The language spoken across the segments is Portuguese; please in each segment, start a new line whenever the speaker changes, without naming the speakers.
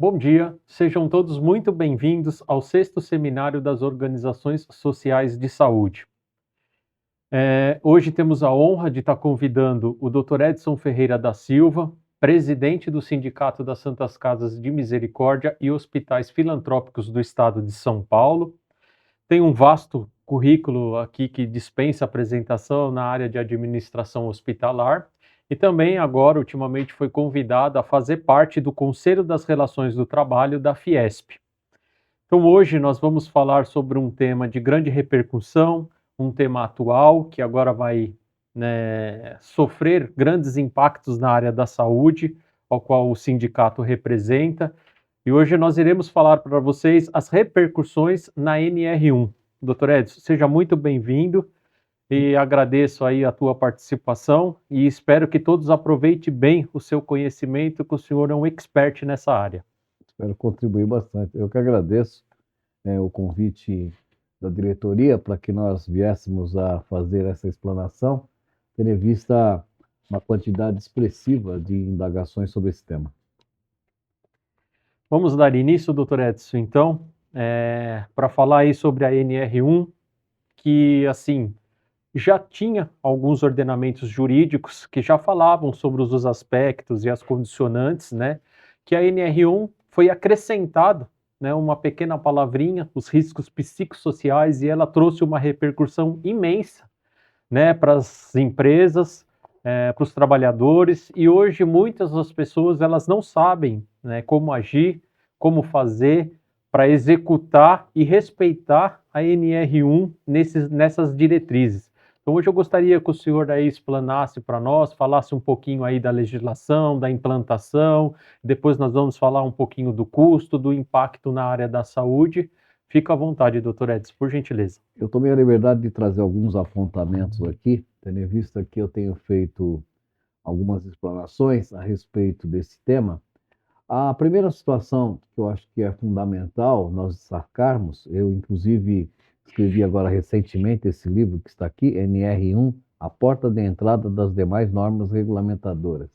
Bom dia, sejam todos muito bem-vindos ao sexto seminário das Organizações Sociais de Saúde. Hoje temos a honra de estar convidando o Dr. Edson Ferreira da Silva, presidente do Sindicato das Santas Casas de Misericórdia e Hospitais Filantrópicos do Estado de São Paulo. Tem um vasto currículo aqui que dispensa apresentação na área de administração hospitalar e também agora, ultimamente, foi convidado a fazer parte do Conselho das Relações do Trabalho da Fiesp. Então hoje nós vamos falar sobre um tema de grande repercussão, um tema atual que agora vai, sofrer grandes impactos na área da saúde, ao qual o sindicato representa. E hoje nós iremos falar para vocês as repercussões na NR1. Dr. Edson, seja muito bem-vindo e agradeço aí a tua participação e espero que todos aproveitem bem o seu conhecimento, que o senhor é um expert nessa área.
Espero contribuir bastante. Eu que agradeço o convite da diretoria para que nós viéssemos a fazer essa explanação, tendo em vista uma quantidade expressiva de indagações sobre esse tema.
Vamos dar início, Dr. Edson, então, para falar aí sobre a NR1, que, assim, já tinha alguns ordenamentos jurídicos que já falavam sobre os aspectos e as condicionantes, né, que a NR1 foi acrescentado, né, uma pequena palavrinha, os riscos psicossociais, e ela trouxe uma repercussão imensa, né, para as empresas, para os trabalhadores, e hoje muitas das pessoas elas não sabem, né, como agir, como fazer para executar e respeitar a NR1 nessas diretrizes. Então hoje eu gostaria que o senhor aí explanasse para nós, falasse um pouquinho aí da legislação, da implantação, depois nós vamos falar um pouquinho do custo, do impacto na área da saúde. Fica à vontade, doutor Edson, por gentileza.
Eu tomei a liberdade de trazer alguns apontamentos aqui, tendo em vista que eu tenho feito algumas explanações a respeito desse tema. A primeira situação que eu acho que é fundamental nós destacarmos, eu inclusive escrevi agora recentemente esse livro que está aqui, NR1, a porta de entrada das demais normas regulamentadoras.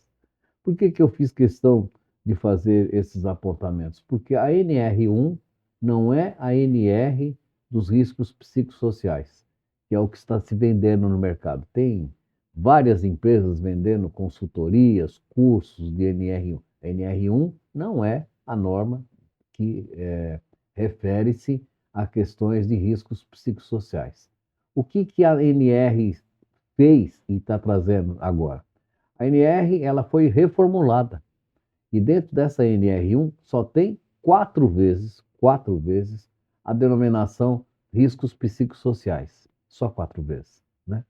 Por que eu fiz questão de fazer esses apontamentos? Porque a NR1 não é a NR dos riscos psicossociais, que é o que está se vendendo no mercado. Tem várias empresas vendendo consultorias, cursos de NR1. A NR1 não é a norma que refere-se a questões de riscos psicossociais. O que a NR fez e está trazendo agora? A NR ela foi reformulada e dentro dessa NR1 só tem quatro vezes a denominação riscos psicossociais, só 4 vezes, né?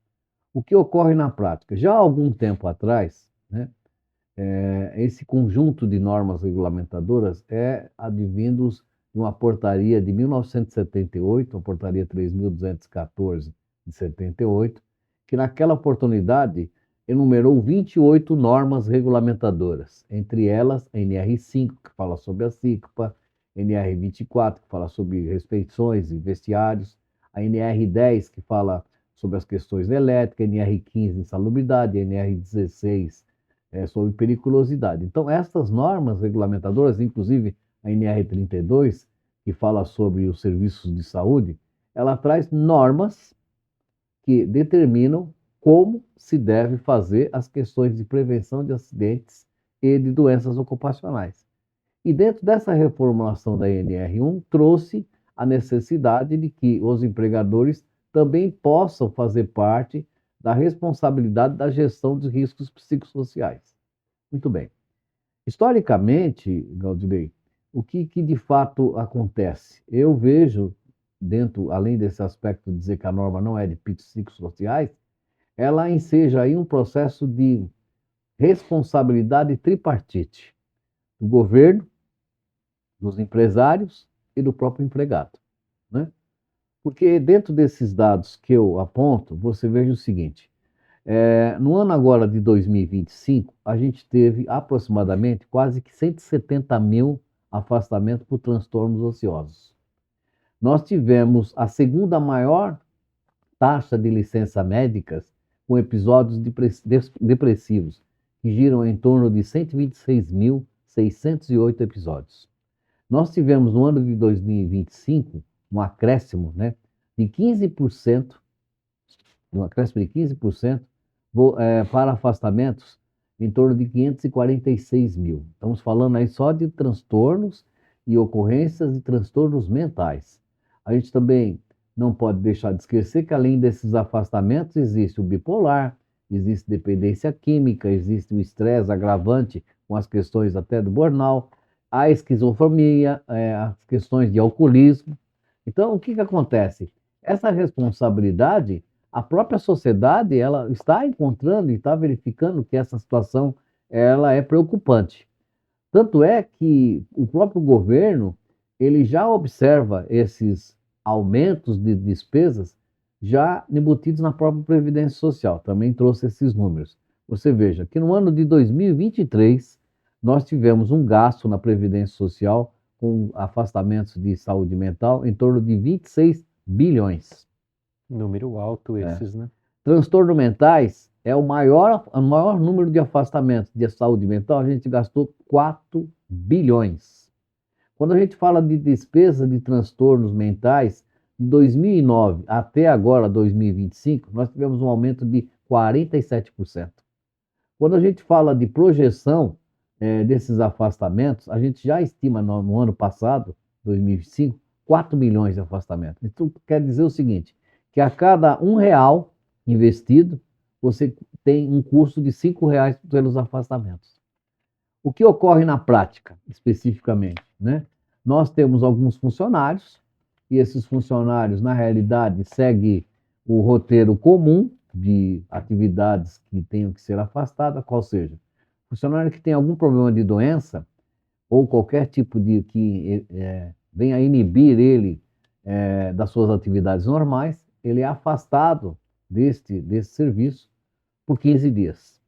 O que ocorre na prática? Já há algum tempo atrás, né, esse conjunto de normas regulamentadoras é advindos de uma portaria de 1978, a portaria 3.214 de 78, que naquela oportunidade enumerou 28 normas regulamentadoras, entre elas a NR5, que fala sobre a CICPA, NR24, que fala sobre restrições e vestiários, a NR10, que fala sobre as questões elétricas, NR15, insalubridade, NR16, sobre periculosidade. Então, essas normas regulamentadoras, inclusive a NR32, que fala sobre os serviços de saúde, ela traz normas que determinam como se deve fazer as questões de prevenção de acidentes e de doenças ocupacionais. E dentro dessa reformulação da NR1, trouxe a necessidade de que os empregadores também possam fazer parte da responsabilidade da gestão de riscos psicossociais. Muito bem. Historicamente, Galdinei, o que de fato acontece? Eu vejo, dentro, além desse aspecto de dizer que a norma não é de psicossociais, ela enseja aí um processo de responsabilidade tripartite do governo, dos empresários e do próprio empregado, né? Porque dentro desses dados que eu aponto, você veja o seguinte, no ano agora de 2025, a gente teve aproximadamente quase que 170 mil afastamentos por transtornos ociosos. Nós tivemos a segunda maior taxa de licença médicas com episódios depressivos, que giram em torno de 126.608 episódios. Nós tivemos no ano de 2025 um acréscimo, né, de 15%, um acréscimo de 15% para afastamentos em torno de 546 mil. Estamos falando aí só de transtornos e ocorrências de transtornos mentais. A gente também não pode deixar de esquecer que além desses afastamentos existe o bipolar, existe dependência química, existe o estresse agravante com as questões até do burnout, a esquizofrenia, as questões de alcoolismo. Então, o que acontece? Essa responsabilidade, a própria sociedade, ela está encontrando e está verificando que essa situação ela é preocupante. Tanto é que o próprio governo, ele já observa esses aumentos de despesas já embutidos na própria Previdência Social, também trouxe esses números. Você veja que no ano de 2023, nós tivemos um gasto na Previdência Social com afastamentos de saúde mental em torno de 26 bilhões.
Número alto esses, né?
Transtornos mentais é o maior número de afastamentos de saúde mental, a gente gastou 4 bilhões. Quando a gente fala de despesa de transtornos mentais, de 2009 até agora, 2025, nós tivemos um aumento de 47%. Quando a gente fala de projeção desses afastamentos, a gente já estima no ano passado, 2025, 4 milhões de afastamentos. Isso quer dizer o seguinte, que a cada R$ 1 investido, você tem um custo de R$ 5 pelos afastamentos. O que ocorre na prática, especificamente, né? Nós temos alguns funcionários, e esses funcionários, na realidade, seguem o roteiro comum de atividades que tenham que ser afastadas, qual seja, funcionário que tem algum problema de doença, ou qualquer tipo de que venha a inibir ele das suas atividades normais, ele é afastado desse serviço por 15 dias.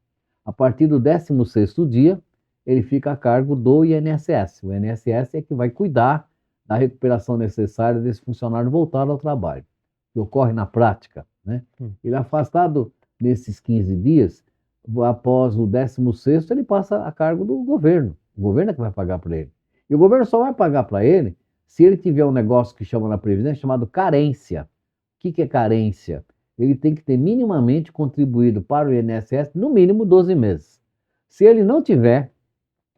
A partir do 16º dia, ele fica a cargo do INSS. O INSS é que vai cuidar da recuperação necessária desse funcionário voltar ao trabalho. O que ocorre na prática, né? Ele é afastado nesses 15 dias, após o 16º, ele passa a cargo do governo. O governo é que vai pagar para ele. E o governo só vai pagar para ele se ele tiver um negócio que chama na Previdência chamado carência. O que é carência? Ele tem que ter minimamente contribuído para o INSS no mínimo 12 meses. Se ele não tiver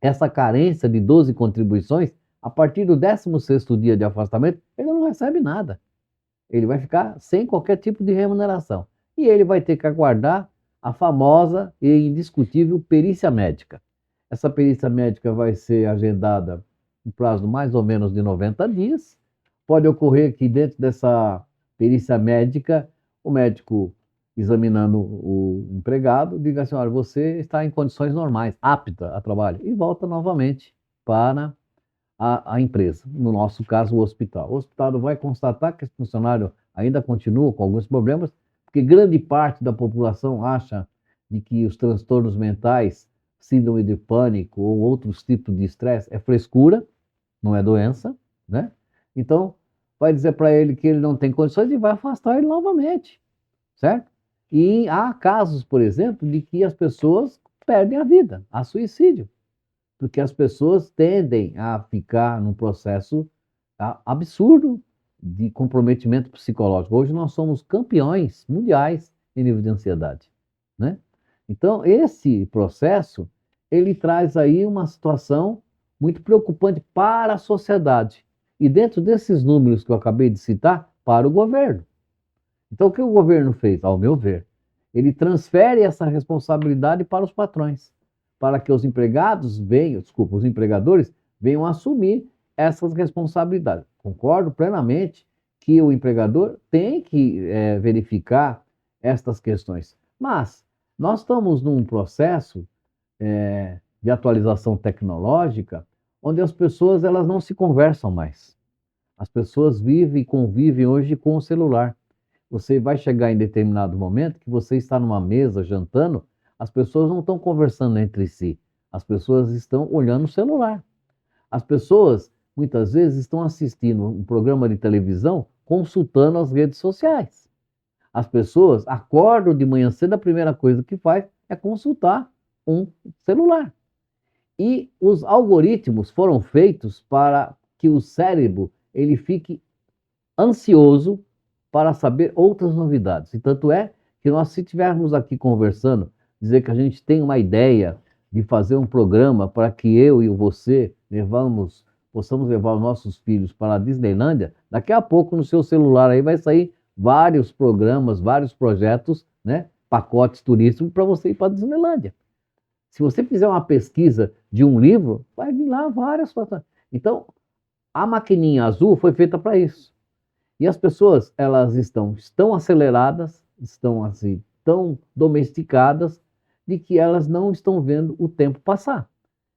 essa carência de 12 contribuições, a partir do 16º dia de afastamento, ele não recebe nada. Ele vai ficar sem qualquer tipo de remuneração. E ele vai ter que aguardar a famosa e indiscutível perícia médica. Essa perícia médica vai ser agendada no prazo mais ou menos de 90 dias. Pode ocorrer que dentro dessa perícia médica, o médico, examinando o empregado, diga assim, olha, você está em condições normais, apta a trabalho, e volta novamente para a empresa, no nosso caso o hospital. O hospital vai constatar que esse funcionário ainda continua com alguns problemas, porque grande parte da população acha de que os transtornos mentais, síndrome de pânico ou outros tipos de estresse é frescura, não é doença, né? Então, vai dizer para ele que ele não tem condições e vai afastar ele novamente, certo? E há casos, por exemplo, de que as pessoas perdem a vida, há suicídio, porque as pessoas tendem a ficar num processo absurdo de comprometimento psicológico. Hoje nós somos campeões mundiais em nível de ansiedade, né? Então, esse processo, ele traz aí uma situação muito preocupante para a sociedade. E dentro desses números que eu acabei de citar, para o governo. Então, o que o governo fez? Ao meu ver, ele transfere essa responsabilidade para os patrões, para que os empregadores venham assumir essas responsabilidades. Concordo plenamente que o empregador tem que verificar estas questões. Mas nós estamos num processo de atualização tecnológica onde as pessoas elas não se conversam mais. As pessoas vivem e convivem hoje com o celular. Você vai chegar em determinado momento que você está numa mesa jantando, as pessoas não estão conversando entre si, as pessoas estão olhando o celular. As pessoas, muitas vezes, estão assistindo um programa de televisão consultando as redes sociais. As pessoas acordam de manhã cedo, a primeira coisa que faz é consultar um celular. E os algoritmos foram feitos para que o cérebro ele fique ansioso para saber outras novidades. E tanto é que nós, se estivermos aqui conversando, dizer que a gente tem uma ideia de fazer um programa para que eu e você possamos levar os nossos filhos para a Disneylândia, daqui a pouco no seu celular aí vai sair vários programas, vários projetos, né, pacotes turísticos para você ir para a Disneylândia. Se você fizer uma pesquisa de um livro, vai vir lá várias coisas. Então, a maquininha azul foi feita para isso. E as pessoas, elas estão aceleradas, estão assim, tão domesticadas, de que elas não estão vendo o tempo passar.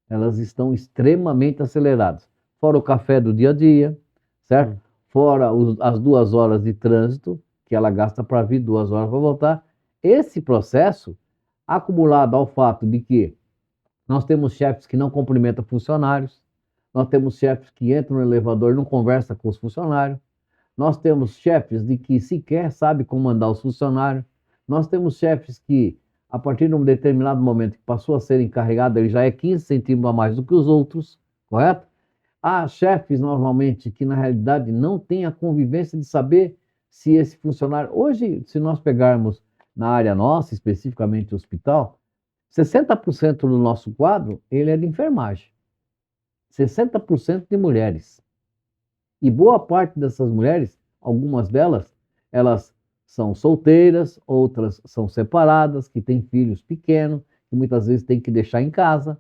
Elas estão extremamente aceleradas. Fora o café do dia a dia, certo? Fora as 2 horas de trânsito, que ela gasta para vir, 2 horas para voltar. Esse processo, acumulado ao fato de que nós temos chefes que não cumprimentam funcionários, nós temos chefes que entram no elevador e não conversam com os funcionários, nós temos chefes de que sequer sabem comandar os funcionários, nós temos chefes que, a partir de um determinado momento que passou a ser encarregado, ele já é 15 centímetros a mais do que os outros, correto? Há chefes, normalmente, que na realidade não têm a convivência de saber se esse funcionário... Hoje, se nós pegarmos na área nossa, especificamente o hospital, 60% do nosso quadro, ele é de enfermagem. 60% de mulheres. E boa parte dessas mulheres, algumas delas, elas são solteiras, outras são separadas, que têm filhos pequenos, que muitas vezes têm que deixar em casa.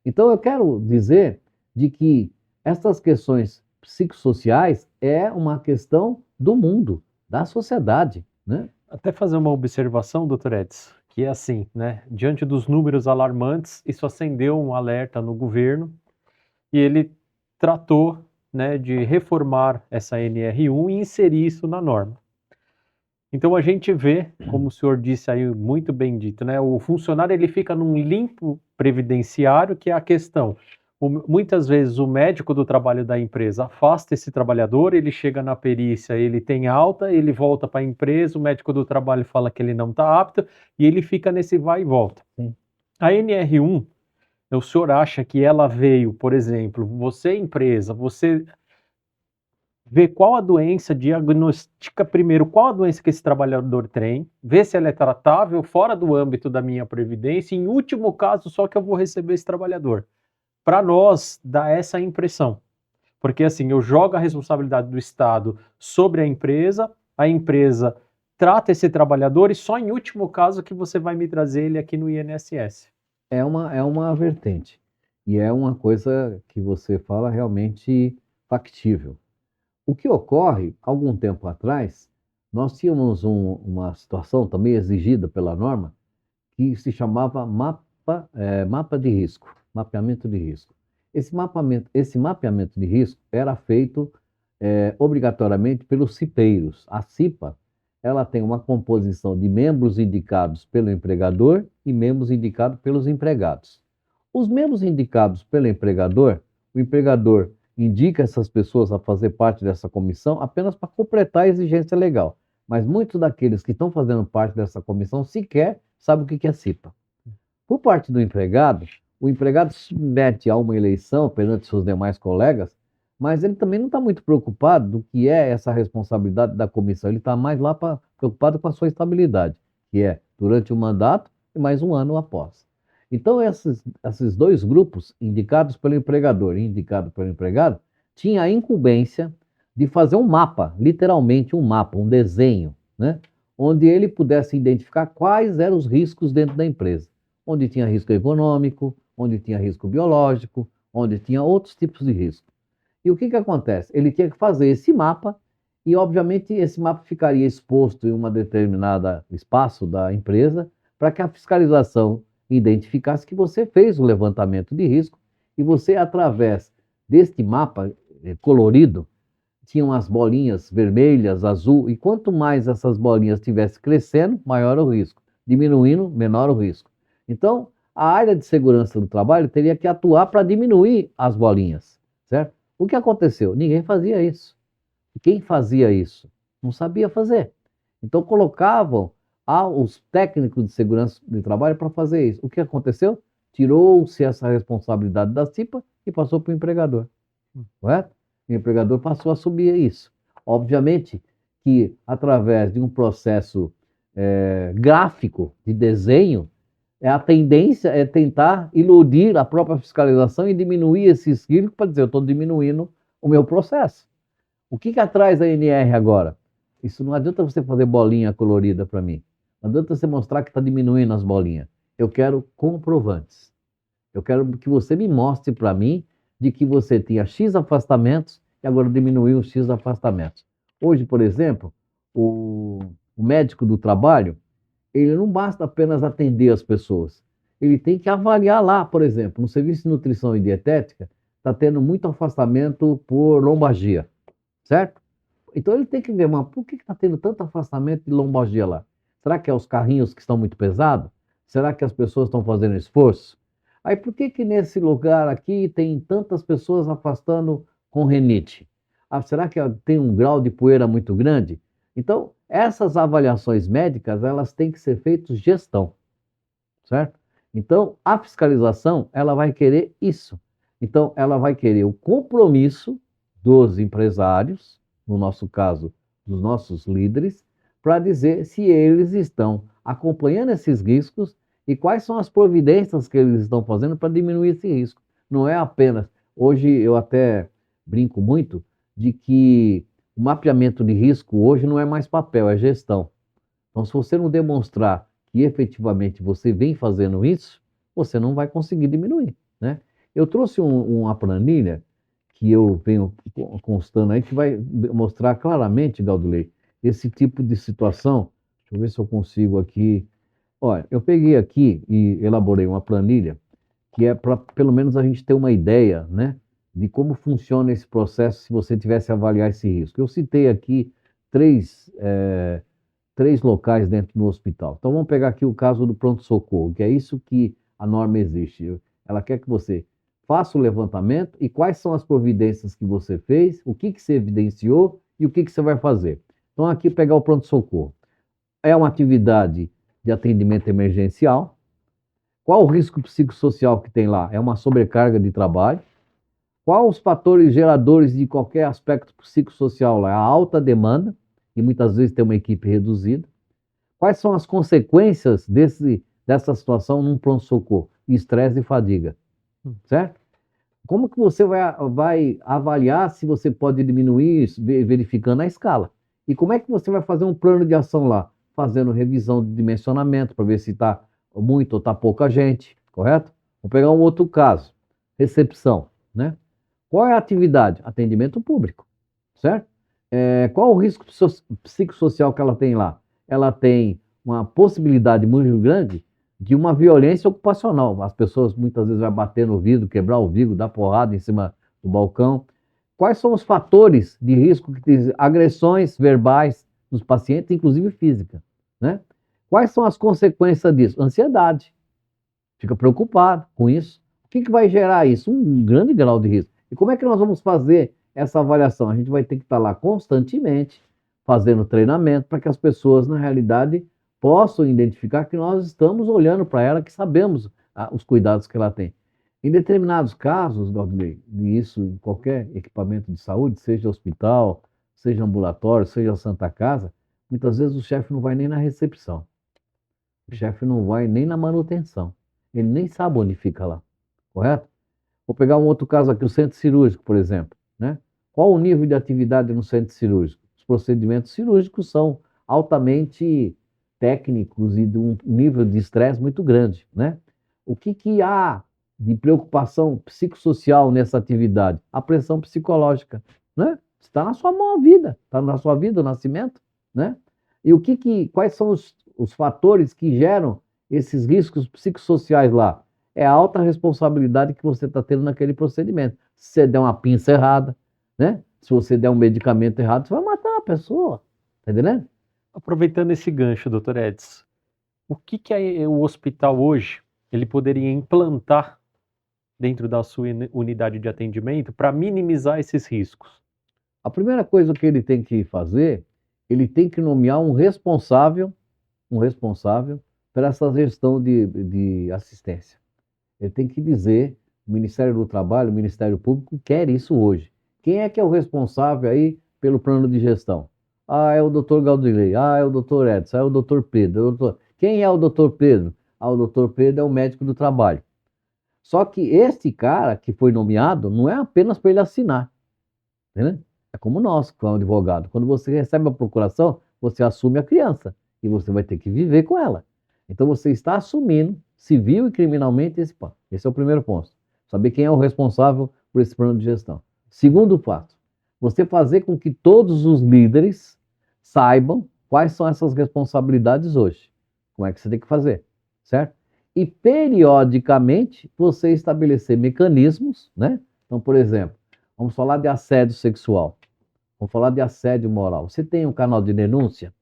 Então eu quero dizer de que essas questões psicossociais é uma questão do mundo, da sociedade, né?
Até fazer uma observação, doutor Edson, que é assim, né? Diante dos números alarmantes, isso acendeu um alerta no governo e ele tratou, né, de reformar essa NR1 e inserir isso na norma. Então a gente vê, como o senhor disse aí, muito bem dito, né? O funcionário ele fica num limpo previdenciário, que é a questão. Muitas vezes o médico do trabalho da empresa afasta esse trabalhador, ele chega na perícia, ele tem alta, ele volta para a empresa, o médico do trabalho fala que ele não está apto e ele fica nesse vai e volta.
Sim.
A NR1, o senhor acha que ela veio, por exemplo, você empresa, você vê qual a doença, diagnostica primeiro qual a doença que esse trabalhador tem, vê se ela é tratável fora do âmbito da minha previdência, e em último caso só que eu vou receber esse trabalhador. Para nós, dá essa impressão. Porque assim, eu jogo a responsabilidade do Estado sobre a empresa trata esse trabalhador e só em último caso que você vai me trazer ele aqui no INSS.
É uma vertente. E é uma coisa que você fala realmente factível. O que ocorre, algum tempo atrás, nós tínhamos uma situação também exigida pela norma, que se chamava mapa de risco, mapeamento de risco. Esse mapeamento de risco era feito obrigatoriamente pelos cipeiros. A CIPA, ela tem uma composição de membros indicados pelo empregador e membros indicados pelos empregados. Os membros indicados pelo empregador, o empregador indica essas pessoas a fazer parte dessa comissão apenas para completar a exigência legal. Mas muitos daqueles que estão fazendo parte dessa comissão sequer sabem o que é CIPA. Por parte do empregado, o empregado se submete a uma eleição perante seus demais colegas, mas ele também não está muito preocupado do que é essa responsabilidade da comissão. Ele está mais lá preocupado com a sua estabilidade, que é durante o mandato e mais um ano após. Então, esses dois grupos, indicados pelo empregador e indicados pelo empregado, tinham a incumbência de fazer um mapa, literalmente um mapa, um desenho, né? Onde ele pudesse identificar quais eram os riscos dentro da empresa. Onde tinha risco econômico, onde tinha risco biológico, onde tinha outros tipos de risco. E o que acontece? Ele tinha que fazer esse mapa e, obviamente, esse mapa ficaria exposto em um determinado espaço da empresa para que a fiscalização identificasse que você fez o levantamento de risco e você, através deste mapa colorido, tinha umas bolinhas vermelhas, azul, e quanto mais essas bolinhas estivessem crescendo, maior o risco. Diminuindo, menor o risco. Então, a área de segurança do trabalho teria que atuar para diminuir as bolinhas, certo? O que aconteceu? Ninguém fazia isso. Quem fazia isso? Não sabia fazer. Então, colocavam os técnicos de segurança de trabalho para fazer isso. O que aconteceu? Tirou-se essa responsabilidade da CIPA e passou para o empregador. Correto? O empregador passou a assumir isso. Obviamente que, através de um processo gráfico de desenho, a tendência é tentar iludir a própria fiscalização e diminuir esses riscos para dizer, eu estou diminuindo o meu processo. O que atrás da NR agora? Isso não adianta você fazer bolinha colorida para mim. Não adianta você mostrar que está diminuindo as bolinhas. Eu quero comprovantes. Eu quero que você me mostre para mim de que você tinha X afastamentos e agora diminuiu X afastamentos. Hoje, por exemplo, o médico do trabalho, ele não basta apenas atender as pessoas. Ele tem que avaliar lá, por exemplo, no serviço de nutrição e dietética, está tendo muito afastamento por lombalgia, certo? Então ele tem que ver, mas por que está tendo tanto afastamento de lombalgia lá? Será que é os carrinhos que estão muito pesados? Será que as pessoas estão fazendo esforço? Aí por que nesse lugar aqui tem tantas pessoas afastando com renite? Será que tem um grau de poeira muito grande? Então, essas avaliações médicas, elas têm que ser feitas gestão, certo? Então, a fiscalização, ela vai querer isso. Então, ela vai querer o compromisso dos empresários, no nosso caso, dos nossos líderes, para dizer se eles estão acompanhando esses riscos e quais são as providências que eles estão fazendo para diminuir esse risco. Não é apenas. Hoje eu até brinco muito de que o mapeamento de risco hoje não é mais papel, é gestão. Então, se você não demonstrar que efetivamente você vem fazendo isso, você não vai conseguir diminuir, né? Eu trouxe uma planilha que eu venho constando aí, que vai mostrar claramente, Galdulei, esse tipo de situação. Deixa eu ver se eu consigo aqui. Olha, eu peguei aqui e elaborei uma planilha que é para, pelo menos, a gente ter uma ideia, né, de como funciona esse processo se você tivesse a avaliar esse risco. Eu citei aqui três locais dentro do hospital. Então, vamos pegar aqui o caso do pronto-socorro, que é isso que a norma existe. Ela quer que você faça o levantamento e quais são as providências que você fez, o que você evidenciou e o que você vai fazer. Então, aqui pegar o pronto-socorro. É uma atividade de atendimento emergencial. Qual o risco psicossocial que tem lá? É uma sobrecarga de trabalho. Quais os fatores geradores de qualquer aspecto psicossocial lá? A alta demanda, e muitas vezes tem uma equipe reduzida. Quais são as consequências dessa situação num pronto-socorro? Estresse e fadiga, certo? Como que você vai avaliar se você pode diminuir isso, verificando a escala? E como é que você vai fazer um plano de ação lá? Fazendo revisão de dimensionamento para ver se está muito ou está pouca gente, correto? Vou pegar um outro caso, recepção, né? Qual é a atividade? Atendimento público, certo? Qual o risco psicossocial que ela tem lá? Ela tem uma possibilidade muito grande de uma violência ocupacional. As pessoas muitas vezes vão bater no vidro, quebrar o vidro, dar porrada em cima do balcão. Quais são os fatores de risco que tem agressões verbais dos pacientes, inclusive física, né? Quais são as consequências disso? Ansiedade. Fica preocupado com isso. O que vai gerar isso? Um grande grau de risco. E como é que nós vamos fazer essa avaliação? A gente vai ter que estar lá constantemente, fazendo treinamento, para que as pessoas, na realidade, possam identificar que nós estamos olhando para ela, que sabemos os cuidados que ela tem. Em determinados casos, Galdinei, e isso em qualquer equipamento de saúde, seja hospital, seja ambulatório, seja Santa Casa, muitas vezes o chefe não vai nem na recepção. O chefe não vai nem na manutenção. Ele nem sabe onde fica lá, correto? Vou pegar um outro caso aqui, o centro cirúrgico, por exemplo, né? Qual o nível de atividade no centro cirúrgico? Os procedimentos cirúrgicos são altamente técnicos e de um nível de estresse muito grande, né? O que há de preocupação psicossocial nessa atividade? A pressão psicológica, né? Está na sua mão a vida, está na sua vida o nascimento, né? E quais são os fatores que geram esses riscos psicossociais lá? É a alta responsabilidade que você está tendo naquele procedimento. Se você der uma pinça errada, né? Se você der um medicamento errado, você vai matar a pessoa. Tá entendendo?
Aproveitando esse gancho, doutor Edson, o que o hospital hoje ele poderia implantar dentro da sua unidade de atendimento para minimizar esses riscos?
A primeira coisa que ele tem que fazer, ele tem que nomear um responsável para essa gestão de assistência. Ele tem que dizer, o Ministério do Trabalho, o Ministério Público quer isso hoje. Quem é que é o responsável aí pelo plano de gestão? Ah, é o doutor Galdilei. Ah, é o doutor Edson. É o doutor Pedro. Quem é o doutor Pedro? Ah, o doutor Pedro é o médico do trabalho. Só que este cara que foi nomeado não é apenas para ele assinar, né? É como nós, que é um advogado. Quando você recebe a procuração, você assume a criança e você vai ter que viver com ela. Então você está assumindo, civil e criminalmente, esse ponto. Esse é o primeiro ponto. Saber quem é o responsável por esse plano de gestão. Segundo fato, você fazer com que todos os líderes saibam quais são essas responsabilidades hoje. Como é que você tem que fazer, certo? E periodicamente você estabelecer mecanismos, né? Então, por exemplo, vamos falar de assédio sexual. Vamos falar de assédio moral. Você tem um canal de denúncia?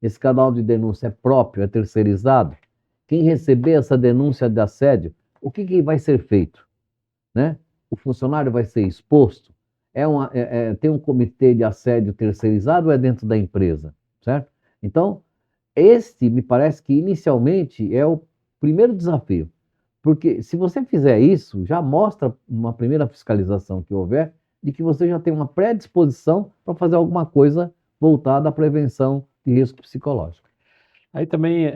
Esse canal de denúncia é próprio, é terceirizado? Quem receber essa denúncia de assédio, o que vai ser feito? Né? O funcionário vai ser exposto? Tem um comitê de assédio terceirizado ou é dentro da empresa? Certo? Então, este me parece que inicialmente é o primeiro desafio. Porque se você fizer isso, já mostra uma primeira fiscalização que houver de que você já tem uma predisposição para fazer alguma coisa voltada à prevenção de risco psicológico.
Aí também,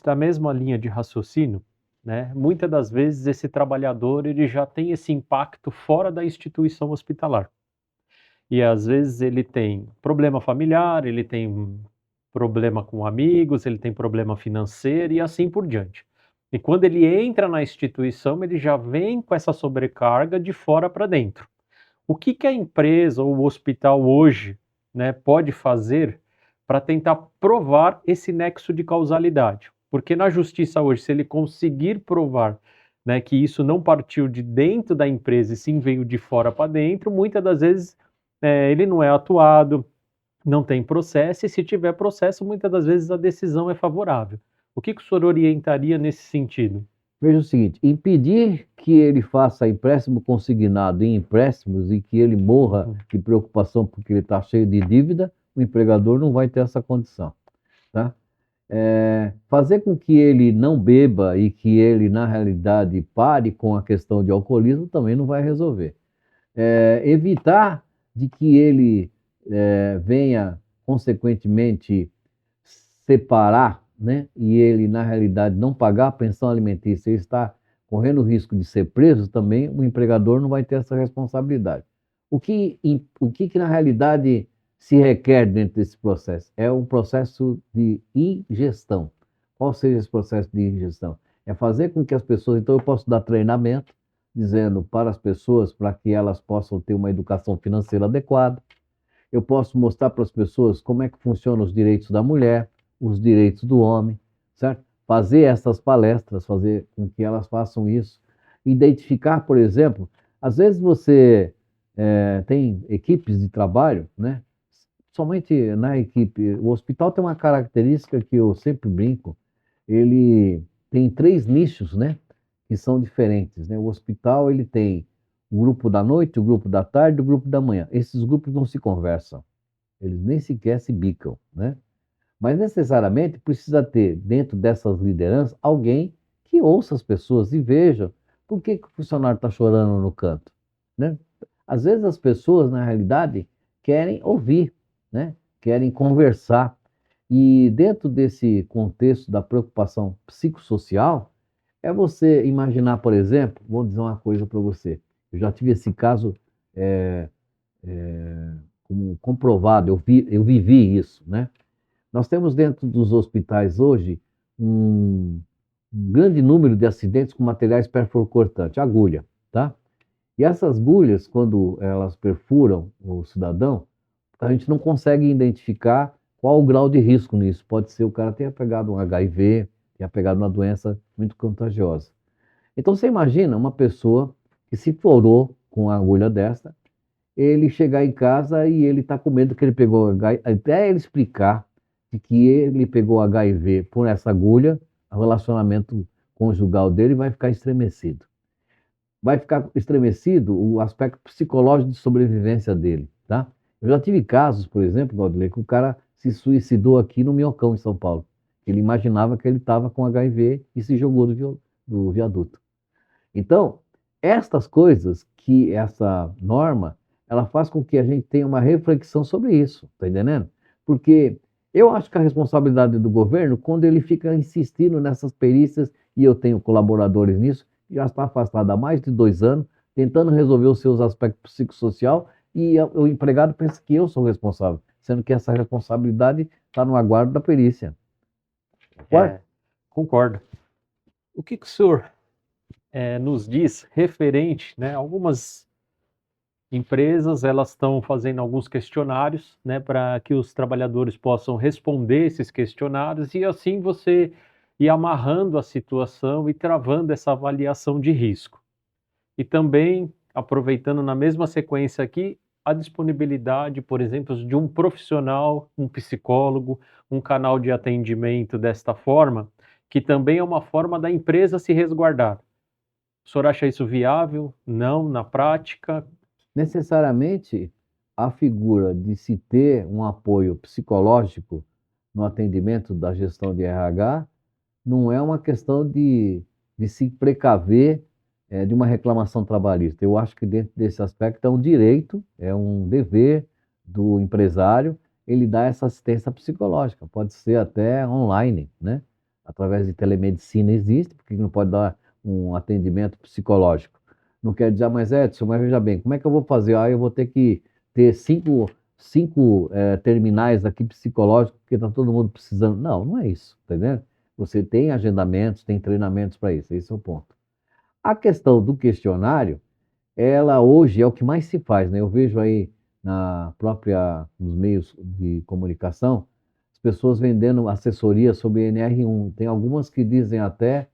na mesma linha de raciocínio, né, muitas das vezes esse trabalhador ele já tem esse impacto fora da instituição hospitalar. E às vezes ele tem problema familiar, ele tem problema com amigos, ele tem problema financeiro e assim por diante. E quando ele entra na instituição, ele já vem com essa sobrecarga de fora para dentro. O que que a empresa ou o hospital hoje, né, pode fazer para tentar provar esse nexo de causalidade? Porque na justiça hoje, se ele conseguir provar, né, que isso não partiu de dentro da empresa e sim veio de fora para dentro, muitas das vezes ele não é atuado, não tem processo, e se tiver processo, muitas das vezes a decisão é favorável. O que que o senhor orientaria nesse sentido?
Veja o seguinte: impedir que ele faça empréstimo consignado em empréstimos e que ele morra de preocupação porque ele está cheio de dívida, o empregador não vai ter essa condição. Tá? Fazer com que ele não beba e que ele, na realidade, pare com a questão de alcoolismo também não vai resolver. Evitar de que ele venha, consequentemente, separar, né? E ele, na realidade, não pagar a pensão alimentícia e estar correndo o risco de ser preso também, o empregador não vai ter essa responsabilidade. O que na realidade, se requer dentro desse processo? É um processo de ingestão. Qual seja esse processo de ingestão? É fazer com que as pessoas... Então, eu posso dar treinamento, dizendo para as pessoas, para que elas possam ter uma educação financeira adequada. Eu posso mostrar para as pessoas como é que funcionam os direitos da mulher, os direitos do homem, certo? Fazer essas palestras, fazer com que elas façam isso. Identificar, por exemplo, às vezes você tem equipes de trabalho, né? Somente na equipe. O hospital tem uma característica que eu sempre brinco, ele tem 3 nichos, né? Que são diferentes, né? O hospital ele tem o grupo da noite, o grupo da tarde, o grupo da manhã. Esses grupos não se conversam, eles nem sequer se bicam, né? Mas necessariamente precisa ter dentro dessas lideranças alguém que ouça as pessoas e veja por que o funcionário está chorando no canto, né? Às vezes as pessoas, na realidade, querem ouvir, né? Querem conversar. E dentro desse contexto da preocupação psicossocial, é você imaginar, por exemplo, vou dizer uma coisa para você. Eu já tive esse caso é, como comprovado, eu vivi isso, né? Nós temos dentro dos hospitais hoje um grande número de acidentes com materiais perfurcortantes, agulha, tá? E essas agulhas, quando elas perfuram o cidadão, a gente não consegue identificar qual o grau de risco nisso. Pode ser o cara tenha pegado um HIV, tenha pegado uma doença muito contagiosa. Então você imagina uma pessoa que se forou com uma agulha dessa, ele chegar em casa e ele está com medo que ele pegou HIV, até ele explicar de que ele pegou HIV por essa agulha, o relacionamento conjugal dele vai ficar estremecido. Vai ficar estremecido o aspecto psicológico de sobrevivência dele, tá? Eu já tive casos, por exemplo, Galdley, que o cara se suicidou aqui no Minhocão, em São Paulo. Ele imaginava que ele estava com HIV e se jogou do viaduto. Então, estas coisas que essa norma, ela faz com que a gente tenha uma reflexão sobre isso, tá entendendo? Porque eu acho que a responsabilidade do governo, quando ele fica insistindo nessas perícias, e eu tenho colaboradores nisso, já está afastado há mais de 2 anos, tentando resolver os seus aspectos psicossocial, e o empregado pensa que eu sou responsável, sendo que essa responsabilidade está no aguardo da perícia.
É, concordo. O que o senhor nos diz referente, né, algumas empresas, elas estão fazendo alguns questionários, né, para que os trabalhadores possam responder esses questionários e assim você ir amarrando a situação e travando essa avaliação de risco. E também, aproveitando na mesma sequência aqui, a disponibilidade, por exemplo, de um profissional, um psicólogo, um canal de atendimento desta forma, que também é uma forma da empresa se resguardar. O senhor acha isso viável? Não, na prática?
Necessariamente, a figura de se ter um apoio psicológico no atendimento da gestão de RH não é uma questão de se precaver de uma reclamação trabalhista. Eu acho que dentro desse aspecto é um direito, é um dever do empresário ele dar essa assistência psicológica. Pode ser até online, né? Através de telemedicina existe, porque não pode dar um atendimento psicológico. Não quer dizer, mas Edson, mas veja bem, como é que eu vou fazer? Eu vou ter que ter cinco terminais aqui psicológicos, porque está todo mundo precisando. Não, não é isso, tá entendendo? Você tem agendamentos, tem treinamentos para isso, esse é o ponto. A questão do questionário, ela hoje é o que mais se faz, né? Eu vejo aí nos meios de comunicação, as pessoas vendendo assessoria sobre NR1. Tem algumas que dizem até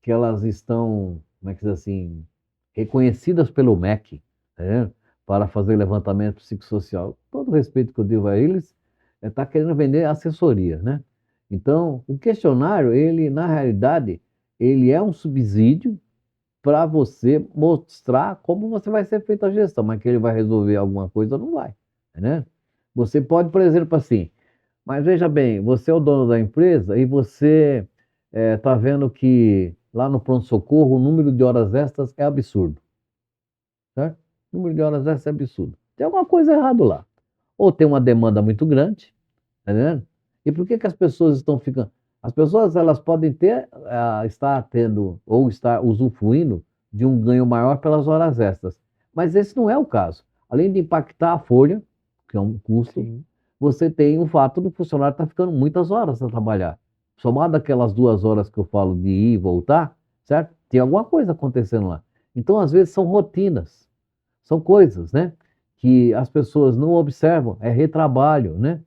que elas estão, como é que diz assim, reconhecidas pelo MEC, né? Para fazer levantamento psicossocial. Todo o respeito que eu devo a eles, está querendo vender assessoria, né? Então, o questionário, ele, na realidade, ele é um subsídio para você mostrar como você vai ser feita a gestão, mas que ele vai resolver alguma coisa, não vai, né? Você pode, por exemplo, assim, mas veja bem, você é o dono da empresa e você está vendo que lá no pronto-socorro o número de horas extras é absurdo, certo? O número de horas extras é absurdo. Tem alguma coisa errada lá. Ou tem uma demanda muito grande, tá entendendo? E por que que as pessoas estão ficando? As pessoas elas podem estar tendo ou estar usufruindo de um ganho maior pelas horas extras, mas esse não é o caso. Além de impactar a folha, que é um custo,
Sim.
você tem o fato do funcionário estar ficando muitas horas a trabalhar. Somado aquelas 2 horas que eu falo de ir e voltar, certo? Tem alguma coisa acontecendo lá. Então, às vezes, são rotinas, são coisas, né? Que as pessoas não observam, é retrabalho, né?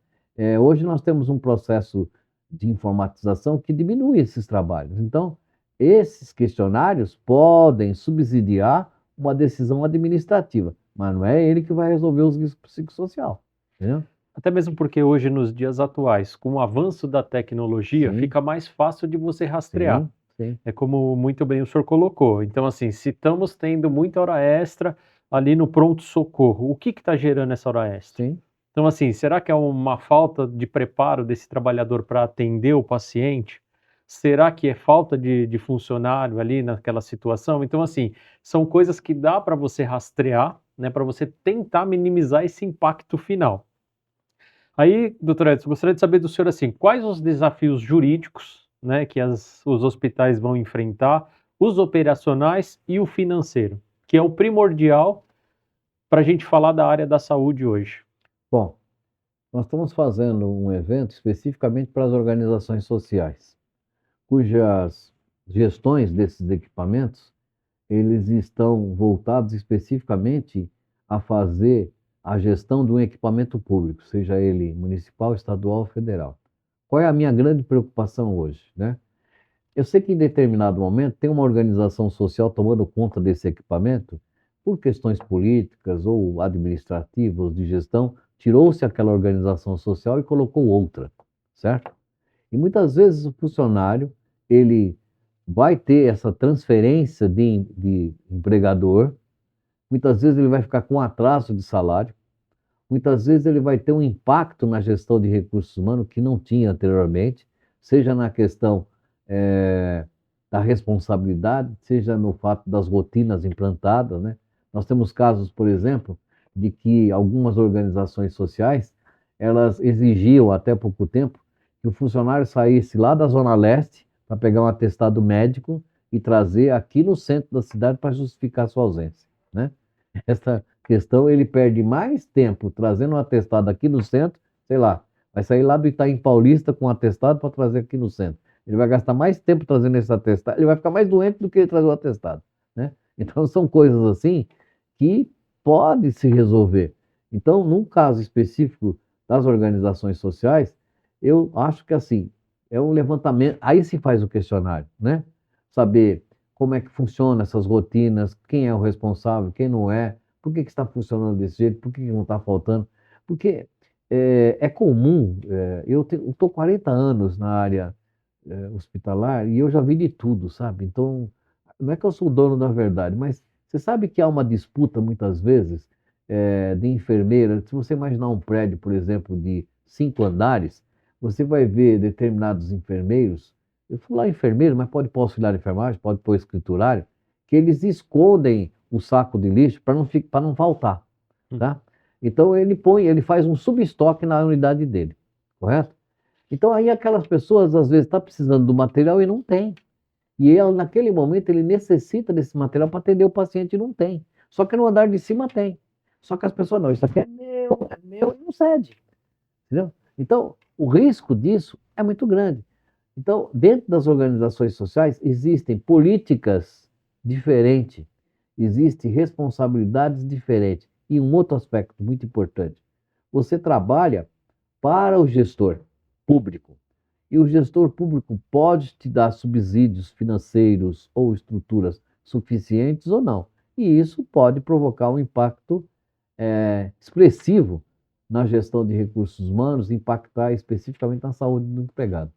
Hoje nós temos um processo de informatização que diminui esses trabalhos. Então, esses questionários podem subsidiar uma decisão administrativa, mas não é ele que vai resolver os riscos psicossocial, entendeu?
Até mesmo porque hoje, nos dias atuais, com o avanço da tecnologia,
Sim,
fica mais fácil de você rastrear.
sim, sim,
É como muito bem o senhor colocou. Então, assim, se estamos tendo muita hora extra ali no pronto-socorro, o que está gerando essa hora extra?
sim.
Então, assim, será que é uma falta de preparo desse trabalhador para atender o paciente? Será que é falta de funcionário ali naquela situação? Então, assim, são coisas que dá para você rastrear, né, para você tentar minimizar esse impacto final. Aí, doutor Edson, gostaria de saber do senhor, assim, quais os desafios jurídicos, né, que os hospitais vão enfrentar, os operacionais e o financeiro, que é o primordial para a gente falar da área da saúde hoje.
Bom, nós estamos fazendo um evento especificamente para as organizações sociais, cujas gestões desses equipamentos, eles estão voltados especificamente a fazer a gestão de um equipamento público, seja ele municipal, estadual ou federal. Qual é a minha grande preocupação hoje, né? Eu sei que em determinado momento tem uma organização social tomando conta desse equipamento por questões políticas ou administrativas de gestão, tirou-se aquela organização social e colocou outra, certo? E muitas vezes o funcionário, ele vai ter essa transferência de empregador, muitas vezes ele vai ficar com atraso de salário, muitas vezes ele vai ter um impacto na gestão de recursos humanos que não tinha anteriormente, seja na questão da responsabilidade, seja no fato das rotinas implantadas, né? Nós temos casos, por exemplo, de que algumas organizações sociais, elas exigiam até pouco tempo que o funcionário saísse lá da Zona Leste para pegar um atestado médico e trazer aqui no centro da cidade para justificar sua ausência, né? Essa questão, ele perde mais tempo trazendo um atestado aqui no centro, sei lá, vai sair lá do Itaim Paulista com um atestado para trazer aqui no centro. Ele vai gastar mais tempo trazendo esse atestado, ele vai ficar mais doente do que ele trazer o atestado, né? Então são coisas assim que pode se resolver. Então, num caso específico das organizações sociais, eu acho que assim, é um levantamento, aí se faz o questionário, né? Saber como é que funcionam essas rotinas, quem é o responsável, quem não é, por que está funcionando desse jeito, por que não está faltando. Porque é comum, eu estou 40 anos na área hospitalar e eu já vi de tudo, sabe? Então, não é que eu sou o dono da verdade, mas você sabe que há uma disputa muitas vezes de enfermeira. Se você imaginar um prédio, por exemplo, de 5 andares, você vai ver determinados enfermeiros, eu falo lá enfermeiro, mas pode pôr auxiliar de enfermagem, pode pôr escriturário, que eles escondem o saco de lixo para não faltar, tá? Então ele faz um subestoque na unidade dele, correto? Então aí aquelas pessoas às vezes estão precisando do material e não tem. E ele, naquele momento ele necessita desse material para atender o paciente e não tem. Só que no andar de cima tem. Só que as pessoas não, isso aqui é meu e não cede. Entendeu? Então, o risco disso é muito grande. Então, dentro das organizações sociais, existem políticas diferentes, existem responsabilidades diferentes. E um outro aspecto muito importante: você trabalha para o gestor público. E o gestor público pode te dar subsídios financeiros ou estruturas suficientes ou não. E isso pode provocar um impacto expressivo na gestão de recursos humanos, impactar especificamente na saúde do empregado.